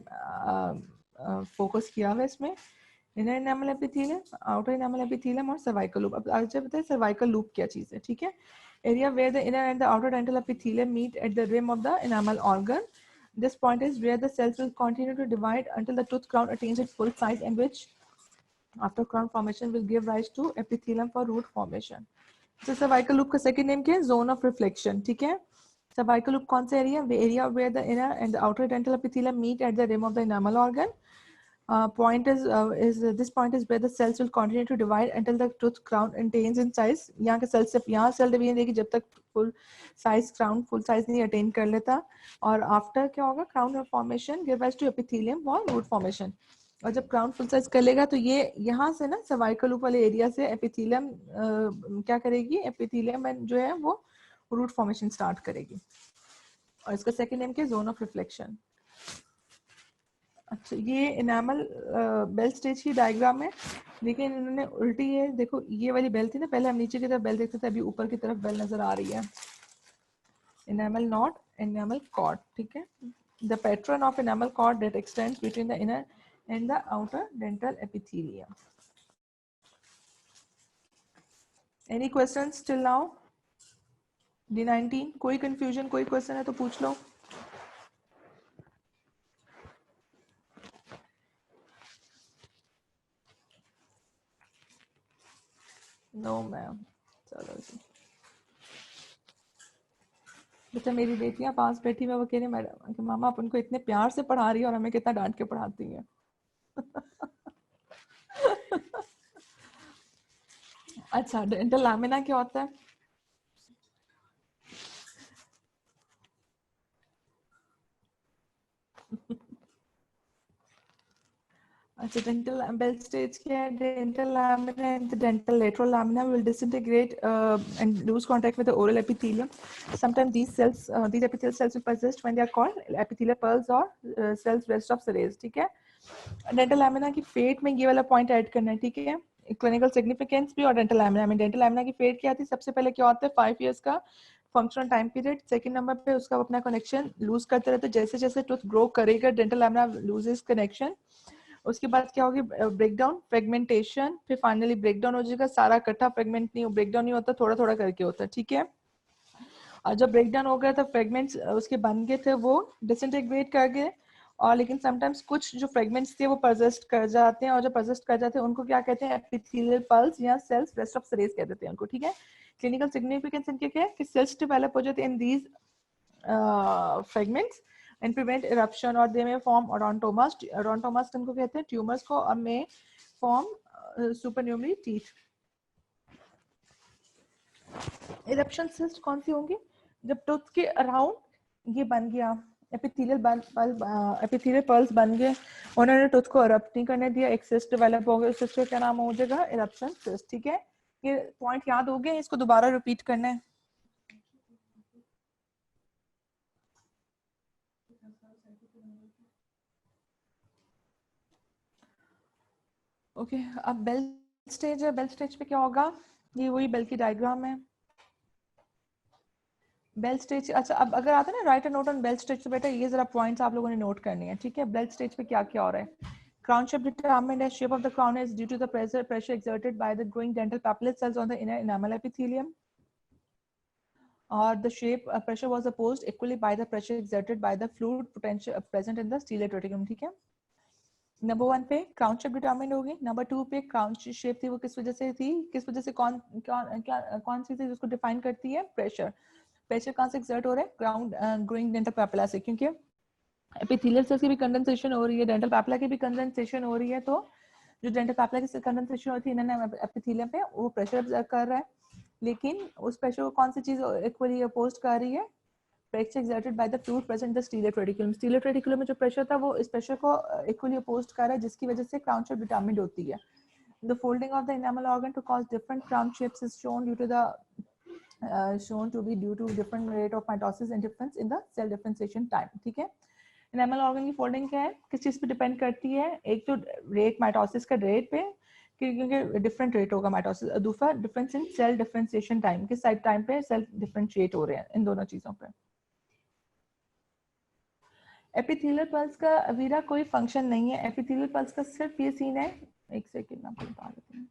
फोकस किया हुआ है इसमें। Inner enamel epithelium, outer enamel epithelium और सर्वाइकल लूप। अब आज बताइए सर्वाइकल लूप क्या चीज है, ठीक है। Area where the inner and the outer dental epithelium meet at the rim of the enamel organ. This point is where the cells will continue to divide until the tooth crown attains its full size, and which after crown formation will give rise to epithelium for root formation. तो cervical loop का second name क्या है? Zone of reflection, ठीक है। Cervical loop कौन सा area? Area where the inner and outer dental epithelium meet at the rim of the enamel organ. Point is this point is where the cells will continue to divide until the tooth crown attains in size. यहाँ के cell से यहाँ cell division देखिए जब तक full size crown full size नहीं attain कर लेता। और आफ्टर क्या होगा? Crown formation give rise to epithelium और रूट फॉर्मेशन। और जब क्राउन फुल साइज कर लेगा तो ये यहाँ से ना सर्वाइकल लूप वाले एरिया से एपिथेलियम क्या करेगी? एपिथेलियम जो है वो रूट फॉर्मेशन स्टार्ट करेगी। और इसका सेकंड नेम क्या है? Zone of reflection. अच्छा, ये इनामल बेल स्टेज की डायग्राम है, लेकिन इन्होंने उल्टी है। देखो ये वाली बेल थी ना, पहले हम नीचे की तरफ बेल देखते थे, अभी ऊपर की तरफ बेल नजर आ रही है। इनामल नॉट, इनामल कॉर्ड, ठीक है। The pattern of enamel cord that extends between the inner and the outer dental epithelium. Any questions till now? D19 कोई कंफ्यूजन, कोई क्वेश्चन है तो पूछ लो। नो मैम, चलो जी। बेटा मेरी बेटियां पास बैठी हुई, वो कह रही मैडम कि मामा आप उनको इतने प्यार से पढ़ा रही है और हमें कितना डांट के पढ़ाती हैं। अच्छा, डेंटल लैमिना क्या होता है? अच्छा, dental bell stage के dental lamina and the dental lateral lamina will disintegrate and lose contact with the oral epithelium. Sometimes these cells, these epithelial cells will persist when they are called epithelial pearls or cells rest of Serres, ठीक है। Dental lamina की fate में ये वाला point add करना है, ठीक है। क्लिनिकल सिग्निफिकेंस भी और डेंटल लैमिना में। डेंटल लैमिना की फेट क्या आती है? सबसे पहले क्या होता है? 5 इयर्स का functional time period. Second number पे उसका अपना कनेक्शन लूज करते रहते, जैसे जैसे टूथ ग्रो करेगा डेंटल लैमिना लूजेस कनेक्शन। उसके बाद क्या होगी? ब्रेकडाउन, फ्रेगमेंटेशन, फिर फाइनली ब्रेकडाउन हो जाएगा। सारा इकट्ठा फ्रेगमेंट नहीं, ब्रेकडाउन नहीं होता, थोड़ा थोड़ा करके होता है, ठीक है। और जब ब्रेकडाउन हो गया तो फ्रेगमेंट्स उसके बन गए थे वो डिसइंटीग्रेट कर गए, और लेकिन समटाइम्स कुछ जो फ्रेगमेंट्स थे वो परसिस्ट कर जाते हैं, और जो परसिस्ट कर जाते हैं उनको क्या कहते हैं, एपिथेलियल पल्स या सेल्स रेस्ट ऑफ सेरेस कह देते हैं उनको, ठीक है। क्लिनिकल सिग्निफिकेंस इनके क्या है कि सेल्स डेवलप हो जाते हैं in these fragments and prevent eruption, और दे में फॉर्म ओडोंटोमास, ओडोंटोमास इनको कहते हैं ट्यूमर्स को, और में फॉर्म सुपरन्यूमरी टीथ। इरप्शन सिस्ट कौन सी होंगी, जब टूथ के अराउंड ये बन गया एपिथेलियल पल्स बन गए, उन्होंने टूथ को इरप्ट नहीं करने दिया, एक सिस्ट डेवलप हो गया, उस सिस्ट का क्या नाम हो जाएगा, इरप्शन सिस्ट, ठीक है। ये पॉइंट याद हो गए, इसको दोबारा रिपीट करना है। ओके अब बेल स्टेज है, बेल स्टेज पे क्या होगा, ये वही बेल की डायग्राम है। बेल स्टेज, अच्छा अब अगर आता है ना write a note on bell stage, तो बेटा ये जरा पॉइंट्स आप लोगों ने नोट करनी है, ठीक है। बेल स्टेज पे क्या क्या हो रहा है, crown shape determined as shape of the crown is due to the pressure exerted by the growing dental papillate cells on the inner enamel epithelium, or the shape pressure was opposed equally by the pressure exerted by the fluid potential present in the stellate reticulum, ठीक है। Number 1 पे crown shape determine होगी, number 2 पे crown shape थी वो किस वजह से थी, किस वजह से, कौन सी थी जिसको डिफाइन करती है, प्रेशर। प्रेशर कहाँ से एक्सर्ट हो रहा है, ग्राउंड ग्रोइंग डेंटल पैपिला से, क्योंकि एपिथेलियल सेल्स की भी कंडेंसेशन हो रही है, डेंटल पैपिला की भी कंडेंसेशन हो रही है, तो जो डेंटल पैपिला की कंडेंसेशन होती है इन्होंने एपिथेलियम पे वो प्रेशर ऑब्जर्व कर रहा है, लेकिन उस प्रेशर को कौन सी चीज इक्वली अपोज कर रही है, pressure exerted by the fluid present in the stellate reticulum। stellate reticulum में जो प्रेशर था वो इस प्रेशर को इक्वली अपोज कर रहा है, जिसकी वजह से क्राउन शेप डिटरमाइंड होती है। The folding of the enamel organ to cause different crown shapes is shown to be due to different rate of mitosis and difference in the cell differentiation time, ठीक है। Enamel organ की folding क्या है, किस चीज पे depend करती है, एक तो रेट माइटोसिस का रेट पे, क्योंकि डिफरेंट रेट होगा माइटोसिस, दूसरा difference in cell differentiation time, किस साइड टाइम पे सेल डिफरेंशिएट हो रहे हैं, इन दोनों चीजों पे। एपिथेलियल पल्स का अवीरा कोई फंक्शन नहीं है, एपिथेलियल पल्स का सिर्फ ये सीन है, एक सेकंड आपको बता देती हूँ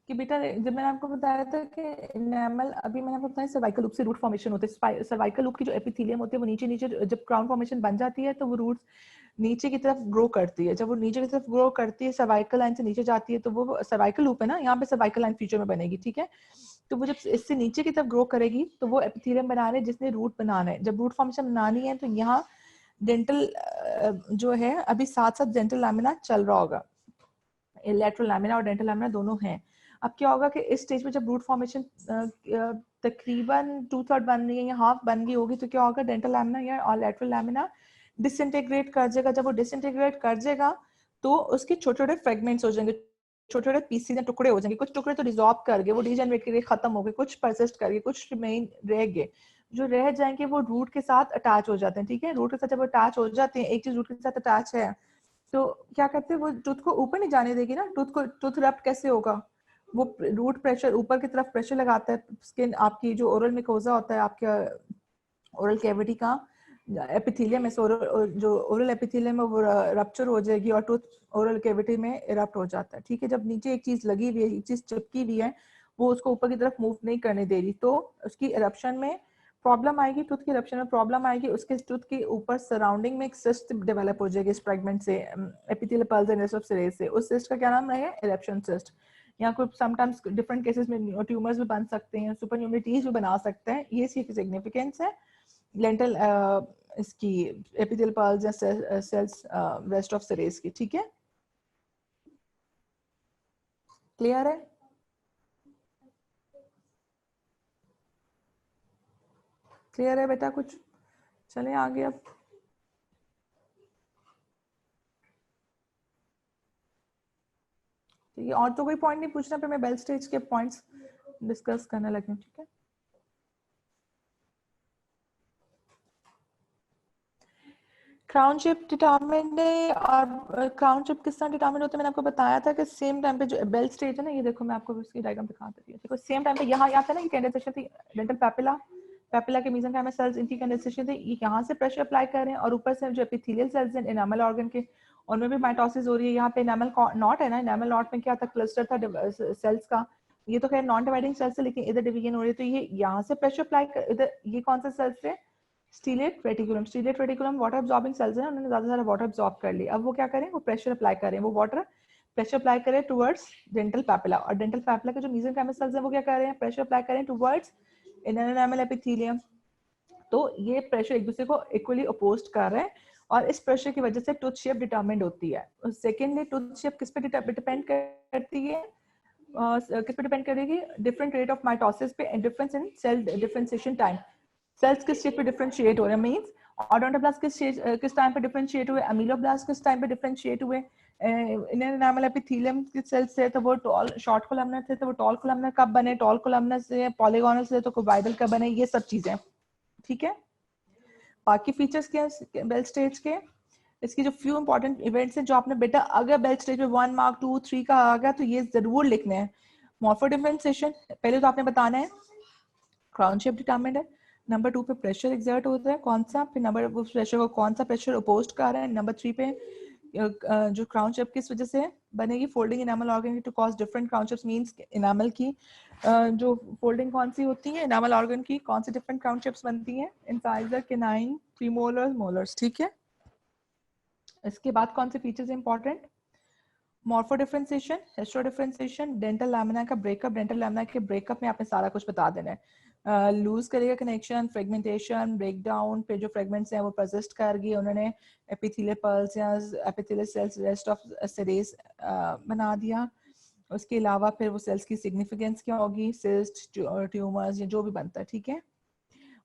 कि बेटा जब मैंने आपको बताया था कि एनामल, अभी मैंने आपको बताया सर्वाइकल लूप से रूट फॉर्मेशन होते हैं, सर्वाइकल लूप की जो एपिथेलियम होती है वो नीचे नीचे जब क्राउन फॉर्मेशन बन जाती है तो वो रूट्स नीचे की तरफ ग्रो करती है, जब वो नीचे की तरफ ग्रो करती है सर्वाइकल लाइन से नीचे जाती है तो वो सर्वाइकल लूप है ना, यहाँ पे सर्वाइकल लाइन फ्यूचर में बनेगी, ठीक है। तो वो जब इससे नीचे की तरफ ग्रो करेगी तो वो एपिथेलियम बना रहे हैं जिसने रूट बनाना है, जब रूट फॉर्मेशन बनानी है तो यहाँ डेंटल जो है अभी साथ साथ डेंटल लैमिना चल रहा होगा, लैटरल लैमिना और डेंटल लैमिना दोनों हैं। अब क्या होगा कि इस स्टेज में जब रूट फॉर्मेशन तकरीबन 2/3 बन रही है या हाफ बन गई होगी तो क्या होगा, डेंटल लैमिना या और लैटरल लैमिना डिसइंटीग्रेट कर जाएगा, जब वो डिसइंटीग्रेट कर जाएगा तो उसके छोटे छोटे फ्रेगमेंट्स हो जाएंगे, छोटे छोटे पीसीज या टुकड़े हो जाएंगे, कुछ टुकड़े तो डिसॉल्व कर गए, वो डीजेनरेट करके खत्म हो गए, कुछ परसिस्ट कर गए, कुछ रिमेन रह गए, जो रह जाएंगे वो रूट के साथ अटैच हो जाते हैं, ठीक है। रूट के साथ जब अटैच हो जाते हैं, एक चीज रूट के साथ अटैच है तो क्या करते हैं, वो टूथ को ऊपर नहीं जाने देगी ना, टूथ रप्ट कैसे होगा, वो रूट प्रेशर ऊपर की तरफ प्रेशर लगाता है, स्किन आपकी जो ओरल मिकोजा होता है आपका ओरल कैविटी का एपिथेलियम है, जो ओरल एपिथेलियम है वो रप्चर हो जाएगी और टूथ ओरल कैविटी में इरप्ट हो जाता है, ठीक है। जब नीचे एक चीज लगी हुई है, एक चीज चिपकी हुई है, वो उसको ऊपर की तरफ मूव नहीं करने दे रही, तो उसकी इरप्शन में प्रॉब्लम आएगी, टूथ की इरप्शन में प्रॉब्लम आएगी, उसके टूथ के ऊपर सराउंडिंग में एक सिस्ट डेवलप हो जाएगी इस फ्रेगमेंट से, epithelial pearls and rest of Serres से, उस सिस्ट का क्या नाम रहेगा, इरप्शन सिस्ट। यहाँ कोई समटाइम्स डिफरेंट केसेस में ट्यूमर्स भी बन सकते हैं, सुपरन्यूमरिटीज भी बना सकते हैं, ये इसकी सिग्निफिकेंस है लेंटल इसकी एपिथेलियल पल्स या सेल्स रेस्ट ऑफ सेरेस की, ठीक है। क्लियर है, क्लियर है बेटा कुछ, चलें आगे अब। ठीक है, और तो कोई पॉइंट नहीं पूछना, पे मैं बेल स्टेज के पॉइंट्स डिस्कस करने लगी हूँ, ठीक है। क्राउन शेप डिटरमाइंड है, और क्राउन शेप किस तरह डिटरमाइंड होता है मैंने आपको बताया था कि सेम टाइम पे जो बेल स्टेज है ना, ये देखो मैं आपको इसकी डायग्राम दिखा देती हूँ, देखो सेम टाइम पे यहाँ था ना ये कंडेंसेशन थी, डेंटल पैपिला, पैपिला के मेसेंकाइमल सेल्स इनकी कंडेंसेशन थी, ये यहाँ से प्रेशर अप्लाई कर रहे हैं, और ऊपर से जो एपिथेलियल सेल्स हैं एनामल ऑर्गन के उनमें भी माइटोसिस हो रही है, यहाँ पे एनामल नॉट है ना, एनामल नॉट में क्या था, क्लस्टर था सेल्स का, ये तो खैर नॉन डिवाइडिंग सेल्स है, लेकिन इधर डिवीजन हो रही है, तो ये यहाँ से प्रेशर अप्लाई कर, इधर ये कौन सा सेल्स है, stellate reticulum water absorbing sales है, उन्होंने ज्यादा सारा वाटर अब्सॉर्ब कर लिया। अब वो क्या करें, वो प्रेशर अप्लाई करें, वो वाटर प्रेशर अप्लाई करें टुवर्ड्स डेंटल पैपिला, और डेंटल पैपिला के जो मेसेंकाइमल सेल्स हैं वो क्या कर रहे हैं, प्रेशर अप्लाई करें टुवर्ड्स इनर एनामल एपिथेलियम। तो ये प्रेशर एक दूसरे को इक्वली अपोज कर रहे हैं, और इस प्रेशर की वजह से टूथ शेप डिटरमाइंड होती है। सेकेंडली, टूथ शेप किस पे डिपेंड करती है, किस पे डिपेंड करेगी, डिफरेंट रेट ऑफ माइटोसिस पे, difference in cell differentiation time. Cells किस शेप पे डिफरेंशिएट हो रहे हैं, मींस ओडोंटोब्लास्ट किस टाइम पे डिफरेंशिएट हुए, अमीलोब्लास्ट किस टाइम पे डिफरेंशिएट हुए। इनर एनामल एपिथेलियम के सेल्स से तो वो टॉल शॉर्ट कोलमनर थे, तो वो टॉल कोलमनर कब बने, टॉल कोलमनर से पॉलीगोनल से तो कोबाइडल कब बने, ये सब चीजें। ठीक है, बाकी फीचर्स क्या है बेल स्टेज के, इसकी जो फ्यू इंपॉर्टेंट इवेंट्स हैं जो आपने बेटा अगर बेल स्टेज में 1 मार्क 2 3 का आ गया तो ये जरूर लिखने हैं। मॉर्फो डिफरेंशिएशन पहले तो आपने बताना है, क्राउन शेप डिटरमाइंड है, नंबर 2 पे प्रेशर एक्सर्ट होता है कौन सा, फिर नंबर प्रेशर को कौन सा प्रेशर अपोज कर रहा है, नंबर 3 पे जो क्राउन शेप किस वजह से बनेगी, folding enamel organ to cause different crown shapes, means enamel की जो फोल्डिंग कौन सी होती है इनामल ऑर्गन की, कौन सी डिफरेंट क्राउन शेप्स बनती हैं, इंसाइजर, केनाइन, प्रीमोलर्स, मोलर्स। ठीक है, इसके बाद कौन से features important, morpho differentiation, histo differentiation, dental lamina का ब्रेकअप, डेंटल लैमिना के ब्रेकअप में आपने सारा कुछ बता देना है, लूज करेगा कनेक्शन, फ्रेगमेंटेशन, ब्रेक डाउन, फिर जो फ्रेगमेंट्स हैं वो परसिस्ट करेगी, उन्होंने एपिथेलियल पल्स या epithelial cells rest of series बना दिया। उसके अलावा फिर वो सेल्स की सिग्निफिकेंस क्या होगी, सिस्ट, ट्यूमर्स, या जो भी बनता है। ठीक है,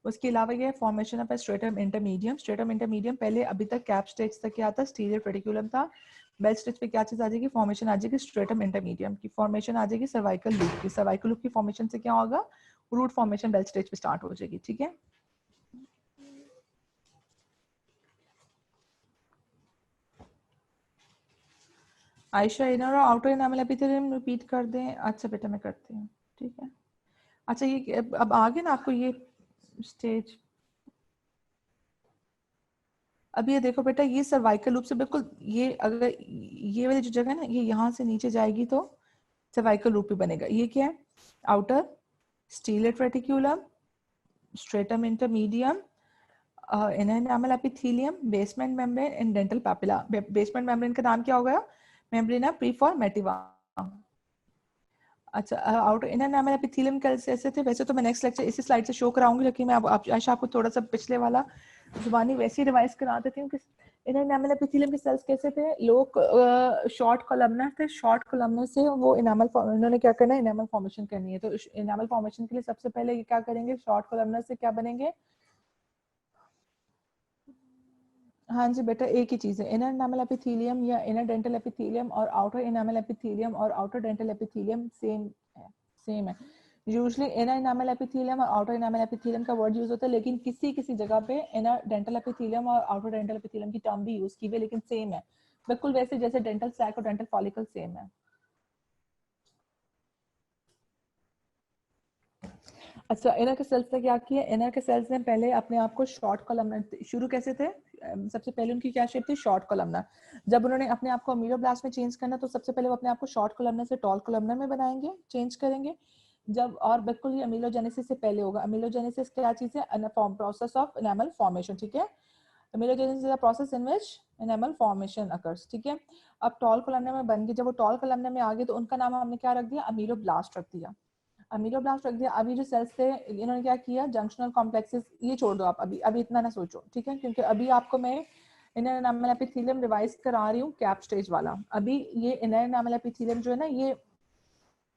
उसके अलावा ये formation of stratum intermedium, stratum इंटरमीडियम पहले अभी तक कैप स्टेज तक क्या था, स्टीरियो रेटिकुलम था, बेल स्टेज पे क्या चीज आ जाएगी, फॉर्मेशन आ जाएगी स्ट्रेटम इंटरमीडियम की, फॉर्मेशन आ जाएगी सर्वाइकल लूप की, सर्वाइकल लूप की फॉर्मेशन से क्या होगा, रूट फॉर्मेशन बेल स्टेज पे स्टार्ट हो जाएगी। ठीक है, आयशा इनर और आउटर एनामल एपिथेलियम रिपीट कर दें। अच्छा बेटा मैं करती हूँ। ठीक है, अच्छा ये अब आगे ना आपको ये स्टेज, अब ये देखो बेटा ये सर्वाइकल लूप से बिल्कुल, ये अगर ये वाली जो जगह है ना ये यहाँ से नीचे जाएगी तो सर्वाइकल लूप भी बनेगा। ये क्या है, outer stellate reticulum, stratum intermedium, inner enamel epithelium, basement membrane and dental papilla. Basement membrane का नाम क्या हो गया, मेम्ब्रेना प्रीफॉर्मेटिवा। अच्छा, आउटर इनर एनामल एपिथेलियम कैसे थे, वैसे तो मैं नेक्स्ट लेक्चर इसी स्लाइड से शो कराऊंगी, लेकिन मैं आशा आपको थोड़ा सा पिछले वाला जुबानी वैसे ही रिवाइज करा देती हूँ कि इनर एनामल एपिथेलियम के सेल्स कैसे थे। लोग शॉर्ट कोलमनर थे, शॉर्ट कोलमनर से वो इनामल इन्होंने क्या करना है, इनामल फॉर्मेशन करनी है। तो इनामल फॉर्मेशन के लिए सबसे पहले ये क्या करेंगे, शॉर्ट कोलमनर से क्या बनेंगे, हाँ जी बेटा एक ही चीज है, इनर एनामल एपिथेलियम या इनर डेंटल एपिथेलियम और आउटर एनामल एपिथेलियम और आउटर डेंटल एपिथेलियम सेम है। यूजुअली इनर एनामल एपिथेलियम और आउटर एनामल एपिथेलियम का वर्ड यूज होता है, लेकिन किसी किसी जगह पे इनर डेंटल एपिथेलियम और आउटर डेंटल एपिथेलियम की टर्म भी यूज की हुई, लेकिन सेम है बिल्कुल वैसे जैसे डेंटल सैक और डेंटल फॉलिकल सेम है। अच्छा, इनर के सेल्स ने क्या किया, इनर के सेल्स ने पहले अपने आप को शॉर्ट कॉलमनर, शुरू कैसे थे, सबसे पहले उनकी क्या शेप थी, शॉर्ट कॉलमनर। जब उन्होंने अपने आप को अमीलोब्लास्ट में चेंज करना तो सबसे पहले वो अपने आप को शॉर्ट कॉलमनर से टॉल कॉलमनर में बनाएंगे, चेंज करेंगे। जब और बिल्कुल ये अमीलोजेनेसिस से पहले होगा। अमीलोजेनेसिस क्या चीज है, प्रोसेस ऑफ एनामल फॉर्मेशन। ठीक है, amelogenesis is a process in which enamel formation occurs. ठीक है, अब टॉल कॉलमनर में बन गए, जब वो टॉल कॉलमनर में आ गए तो उनका नाम हमने क्या रख दिया, अमीलोब्लास्ट रख दिया, अमीलोब्लास्ट रख दिया। अभी जो सेल्स थे इन्होंने क्या किया, जंक्शनल कॉम्प्लेक्सेस, ये छोड़ दो आप, अभी अभी इतना ना सोचो। ठीक है, क्योंकि अभी आपको मैं इनर एनामल एपिथेलियम रिवाइज करा रही हूँ कैप स्टेज वाला। अभी ये इनर एनामल एपिथेलियम जो है ना ये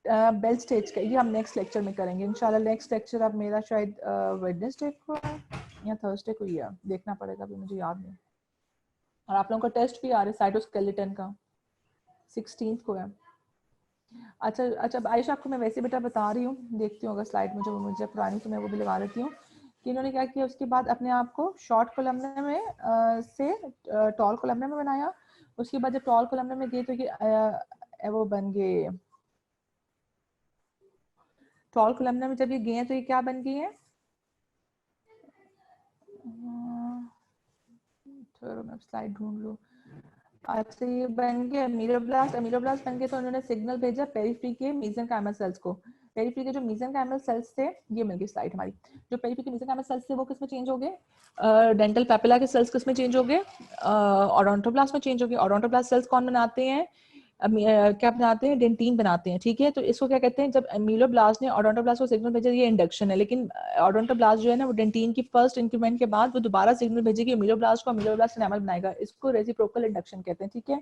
बेल स्टेज का, ये हम नेक्स्ट लेक्चर में करेंगे इंशाल्लाह। नेक्स्ट लेक्चर अब मेरा शायद वेडनेसडे को है या थर्सडे को ही है, देखना पड़ेगा, अभी मुझे याद नहीं। और आप लोगों का टेस्ट भी आ रहा है साइटोस्केलेटन का, 16 को है। अच्छा अच्छा आयशा आपको मैं वैसे बेटा बता रही हूँ, देखती हूँ अगर स्लाइड मुझे पुरानी तो मैं वो भी लगा लेती हूँ कि इन्होंने क्या किया, उसके बाद अपने आप को शॉर्ट कोलमनर में से टॉल कोलमनर में बनाया। उसके बाद जब टॉल कोलमनर में गए तो ये वो बन गए, टॉल कोलमनर में जब ये गए तो ये क्या बन गई है, थोड़ा मैं स्लाइड ढूंढ लूँ। अच्छा ये बन गया अमीलोब्लास्ट, अमीलोब्लास्ट बन गए तो उन्होंने सिग्नल भेजा पेरिफेरी के मेसेंकाइमल सेल्स को पेरिफेरी के जो मेसेनकाइमल सेल्स थे, ये मिल गई स्लाइड हमारी, जो पेरिफेरी के मेसेनकाइमल सेल्स थे वो किसमें चेंज हो गए, डेंटल पेपिला के सेल्स किसमें चेंज हो गए, ओडोंटोब्लास्ट में चेंज हो गए। ओडोंटोब्लास्ट सेल्स कौन बनाते हैं, क्या बनाते हैं, डेंटिन बनाते हैं, ठीक है। तो इसको क्या कहते हैं, जब अमीलोब्लास्ट ने ओडोंटोब्लास्ट को सिग्नल भेजा, ये इंडक्शन है, लेकिन ओडोंटोब्लास्ट जो है ना वो डेंटिन की फर्स्ट इंक्रीमेंट के बाद वो दोबारा सिग्नल भेजेगी अमीलोब्लास्ट को, अमीलोब्लास्ट एनामल बनाएगा, इसको रेसिप्रोकल इंडक्शन कहते हैं, ठीक है।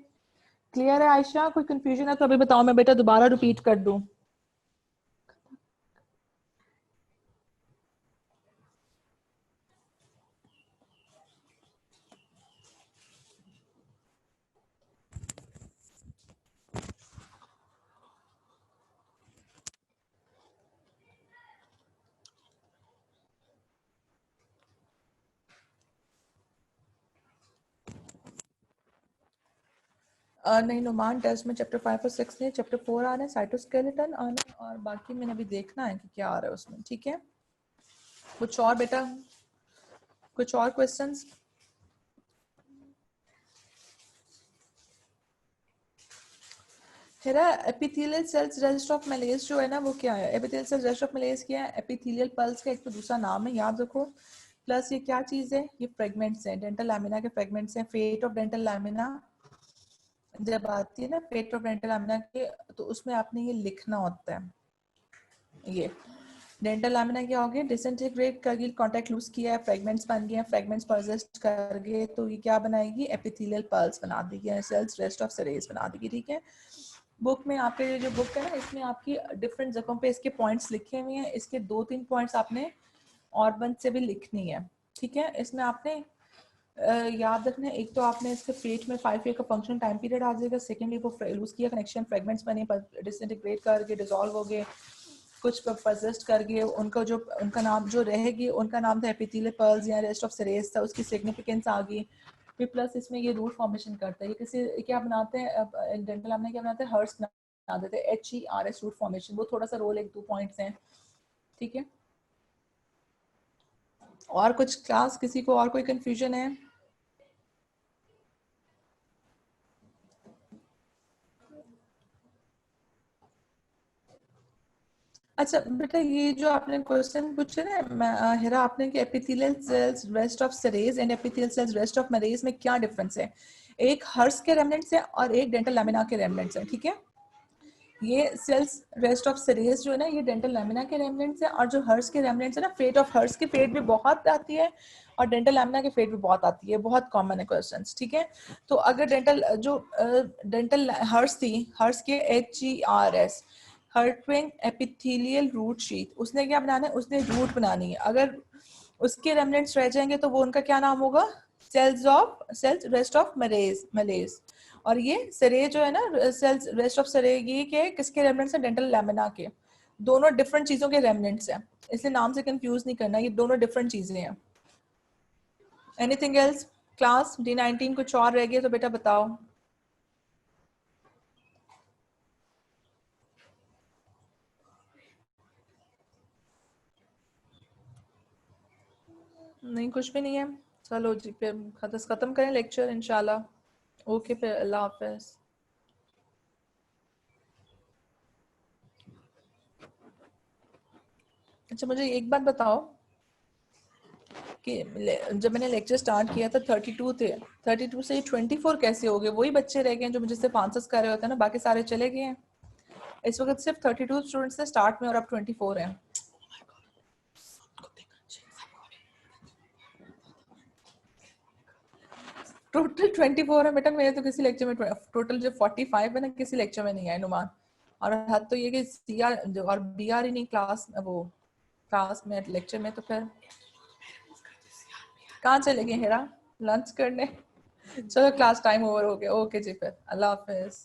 क्लियर है आयशा, कोई कंफ्यूजन है तो अभी बताओ, मैं बेटा दोबारा रिपीट कर दूं। नहीं नुमान, टेस्ट में चैप्टर 5 और 6 नहीं, चैप्टर 4 आ रहा है, साइटोस्केलेटन आना, और बाकी मैंने अभी देखना है कि क्या आ रहा है उसमें, ठीक है। कुछ और बेटा, कुछ और questions? Hera, epithelial cells rest of मेलेज जो है ना वो क्या है, एपिथेलियल सेल्स रेस्ट ऑफ मेलेज क्या है, एपिथेलियल पल्स का एक तो दूसरा नाम है, याद रखो। प्लस ये क्या चीज है, ये फ्रेगमेंट्स हैं, डेंटल लैमिना के फ्रेगमेंट्स हैं। फेट ऑफ डेंटल लैमिना जब आती है ना, फेट ऑफ डेंटल लैमिना के, तो उसमें आपने ये लिखना होता है, ये डेंटल लैमिना क्या हो गया, डिसइंटीग्रेट कर गई, कॉन्टैक्ट लूज किया है, फ्रेगमेंट्स बन गए हैं, फ्रेगमेंट्स परसिस्ट कर गए, तो ये क्या बनाएगी, एपिथेलियल पल्स बना देगी, सेल्स रेस्ट ऑफ सेरेस बना देगी, ठीक है। बुक में आपके जो बुक है ना, इसमें आपकी डिफरेंट जगहों पे इसके पॉइंट्स लिखे हुए हैं, इसके 2-3 पॉइंट्स आपने और बंद से भी लिखनी है, ठीक है। इसमें आपने याद रखना है, एक तो आपने इसके पेट में 5 ईयर का फंक्शनल टाइम पीरियड आ जाएगा, सेकेंडली वो लूज किया कनेक्शन, फ्रेगमेंट्स बने, डिसइंटीग्रेट करके डिसॉल्व हो गए, कुछ परसिस्ट कर गए, उनका जो उनका नाम जो रहेगी उनका नाम था एपिथेलियल पल्स या रेस्ट ऑफ सेरेस था, उसकी सिग्निफिकेंस आ गई। फिर प्लस इसमें ये रूट फॉर्मेशन करता है, ये किसी क्या बनाते हैं, डेंटल हमने क्या बनाते हैं, हर्स बना देते हैं, HERS रूट फॉर्मेशन, वो थोड़ा सा रोल 1-2 पॉइंट्स हैं, ठीक है। और कुछ क्लास, किसी को और कोई कंफ्यूजन है? अच्छा बेटा, ये जो आपने क्वेश्चन पूछे ना हेरा, आपने कि epithelial cells rest of Serres and epithelial cells rest of Malassez में क्या डिफरेंस है, एक हर्स के रेमनेंट्स है और एक डेंटल लैमिना के रेमनेंट्स है, ठीक है। ये सेल्स रेस्ट ऑफ सेरेस जो है ना, ये डेंटल लैमिना के रेमनेंट्स है, और जो हर्स के रेमनेंट्स है ना, फेट ऑफ हर्स की फेट भी बहुत आती है और डेंटल लैमिना की फेट भी बहुत आती है, बहुत कॉमन है क्वेश्चंस, ठीक है। तो अगर डेंटल हर्स थी, हर्स के HERS, हर्टविंग एपिथेलियल रूट शीथ, उसने क्या बनाना है, उसने रूट बनानी है, अगर उसके रेमनेंट्स रह जाएंगे तो वो उनका क्या नाम होगा, सेल्स रेस्ट ऑफ मलेज। और ये सरे जो है ना, सेल्स रेस्ट ऑफ सरे, ये के किसके रेमनेंट्स हैं, डेंटल लैमिना के, दोनों डिफरेंट चीजों के रेमनेंट्स हैं, इसलिए नाम से कंफ्यूज नहीं करना, ये दोनों डिफरेंट चीजें हैं। एनीथिंग एल्स क्लास, D19 कुछ और रह गया तो बेटा बताओ। नहीं, कुछ भी नहीं है, चलो जी फिर खत्म करें लेक्चर इंशाल्लाह। ओके फिर, अल्लाह हाफिज। अच्छा मुझे एक बात बताओ कि जब मैंने लेक्चर स्टार्ट किया था 32 थे, 32 से 24 कैसे हो गए, वही बच्चे रह गए हैं जो मुझे सिर्फ आंसर्स कर रहे होते हैं ना, बाकी सारे चले गए हैं। इस वक्त सिर्फ 32 स्टूडेंट्स थे स्टार्ट में और अब 24 हैं। टोटल 24 है बेटा, मेरे तो किसी लेक्चर में टोटल जो 45 है ना, किसी लेक्चर में नहीं आए नुमान। और हद तो ये कि CR और BR ही नहीं क्लास, वो क्लास में लेक्चर में, तो फिर कहाँ चले गए हेरा, लंच करने? चलो क्लास टाइम ओवर हो गया, ओके जी फिर अल्लाह हाफिज।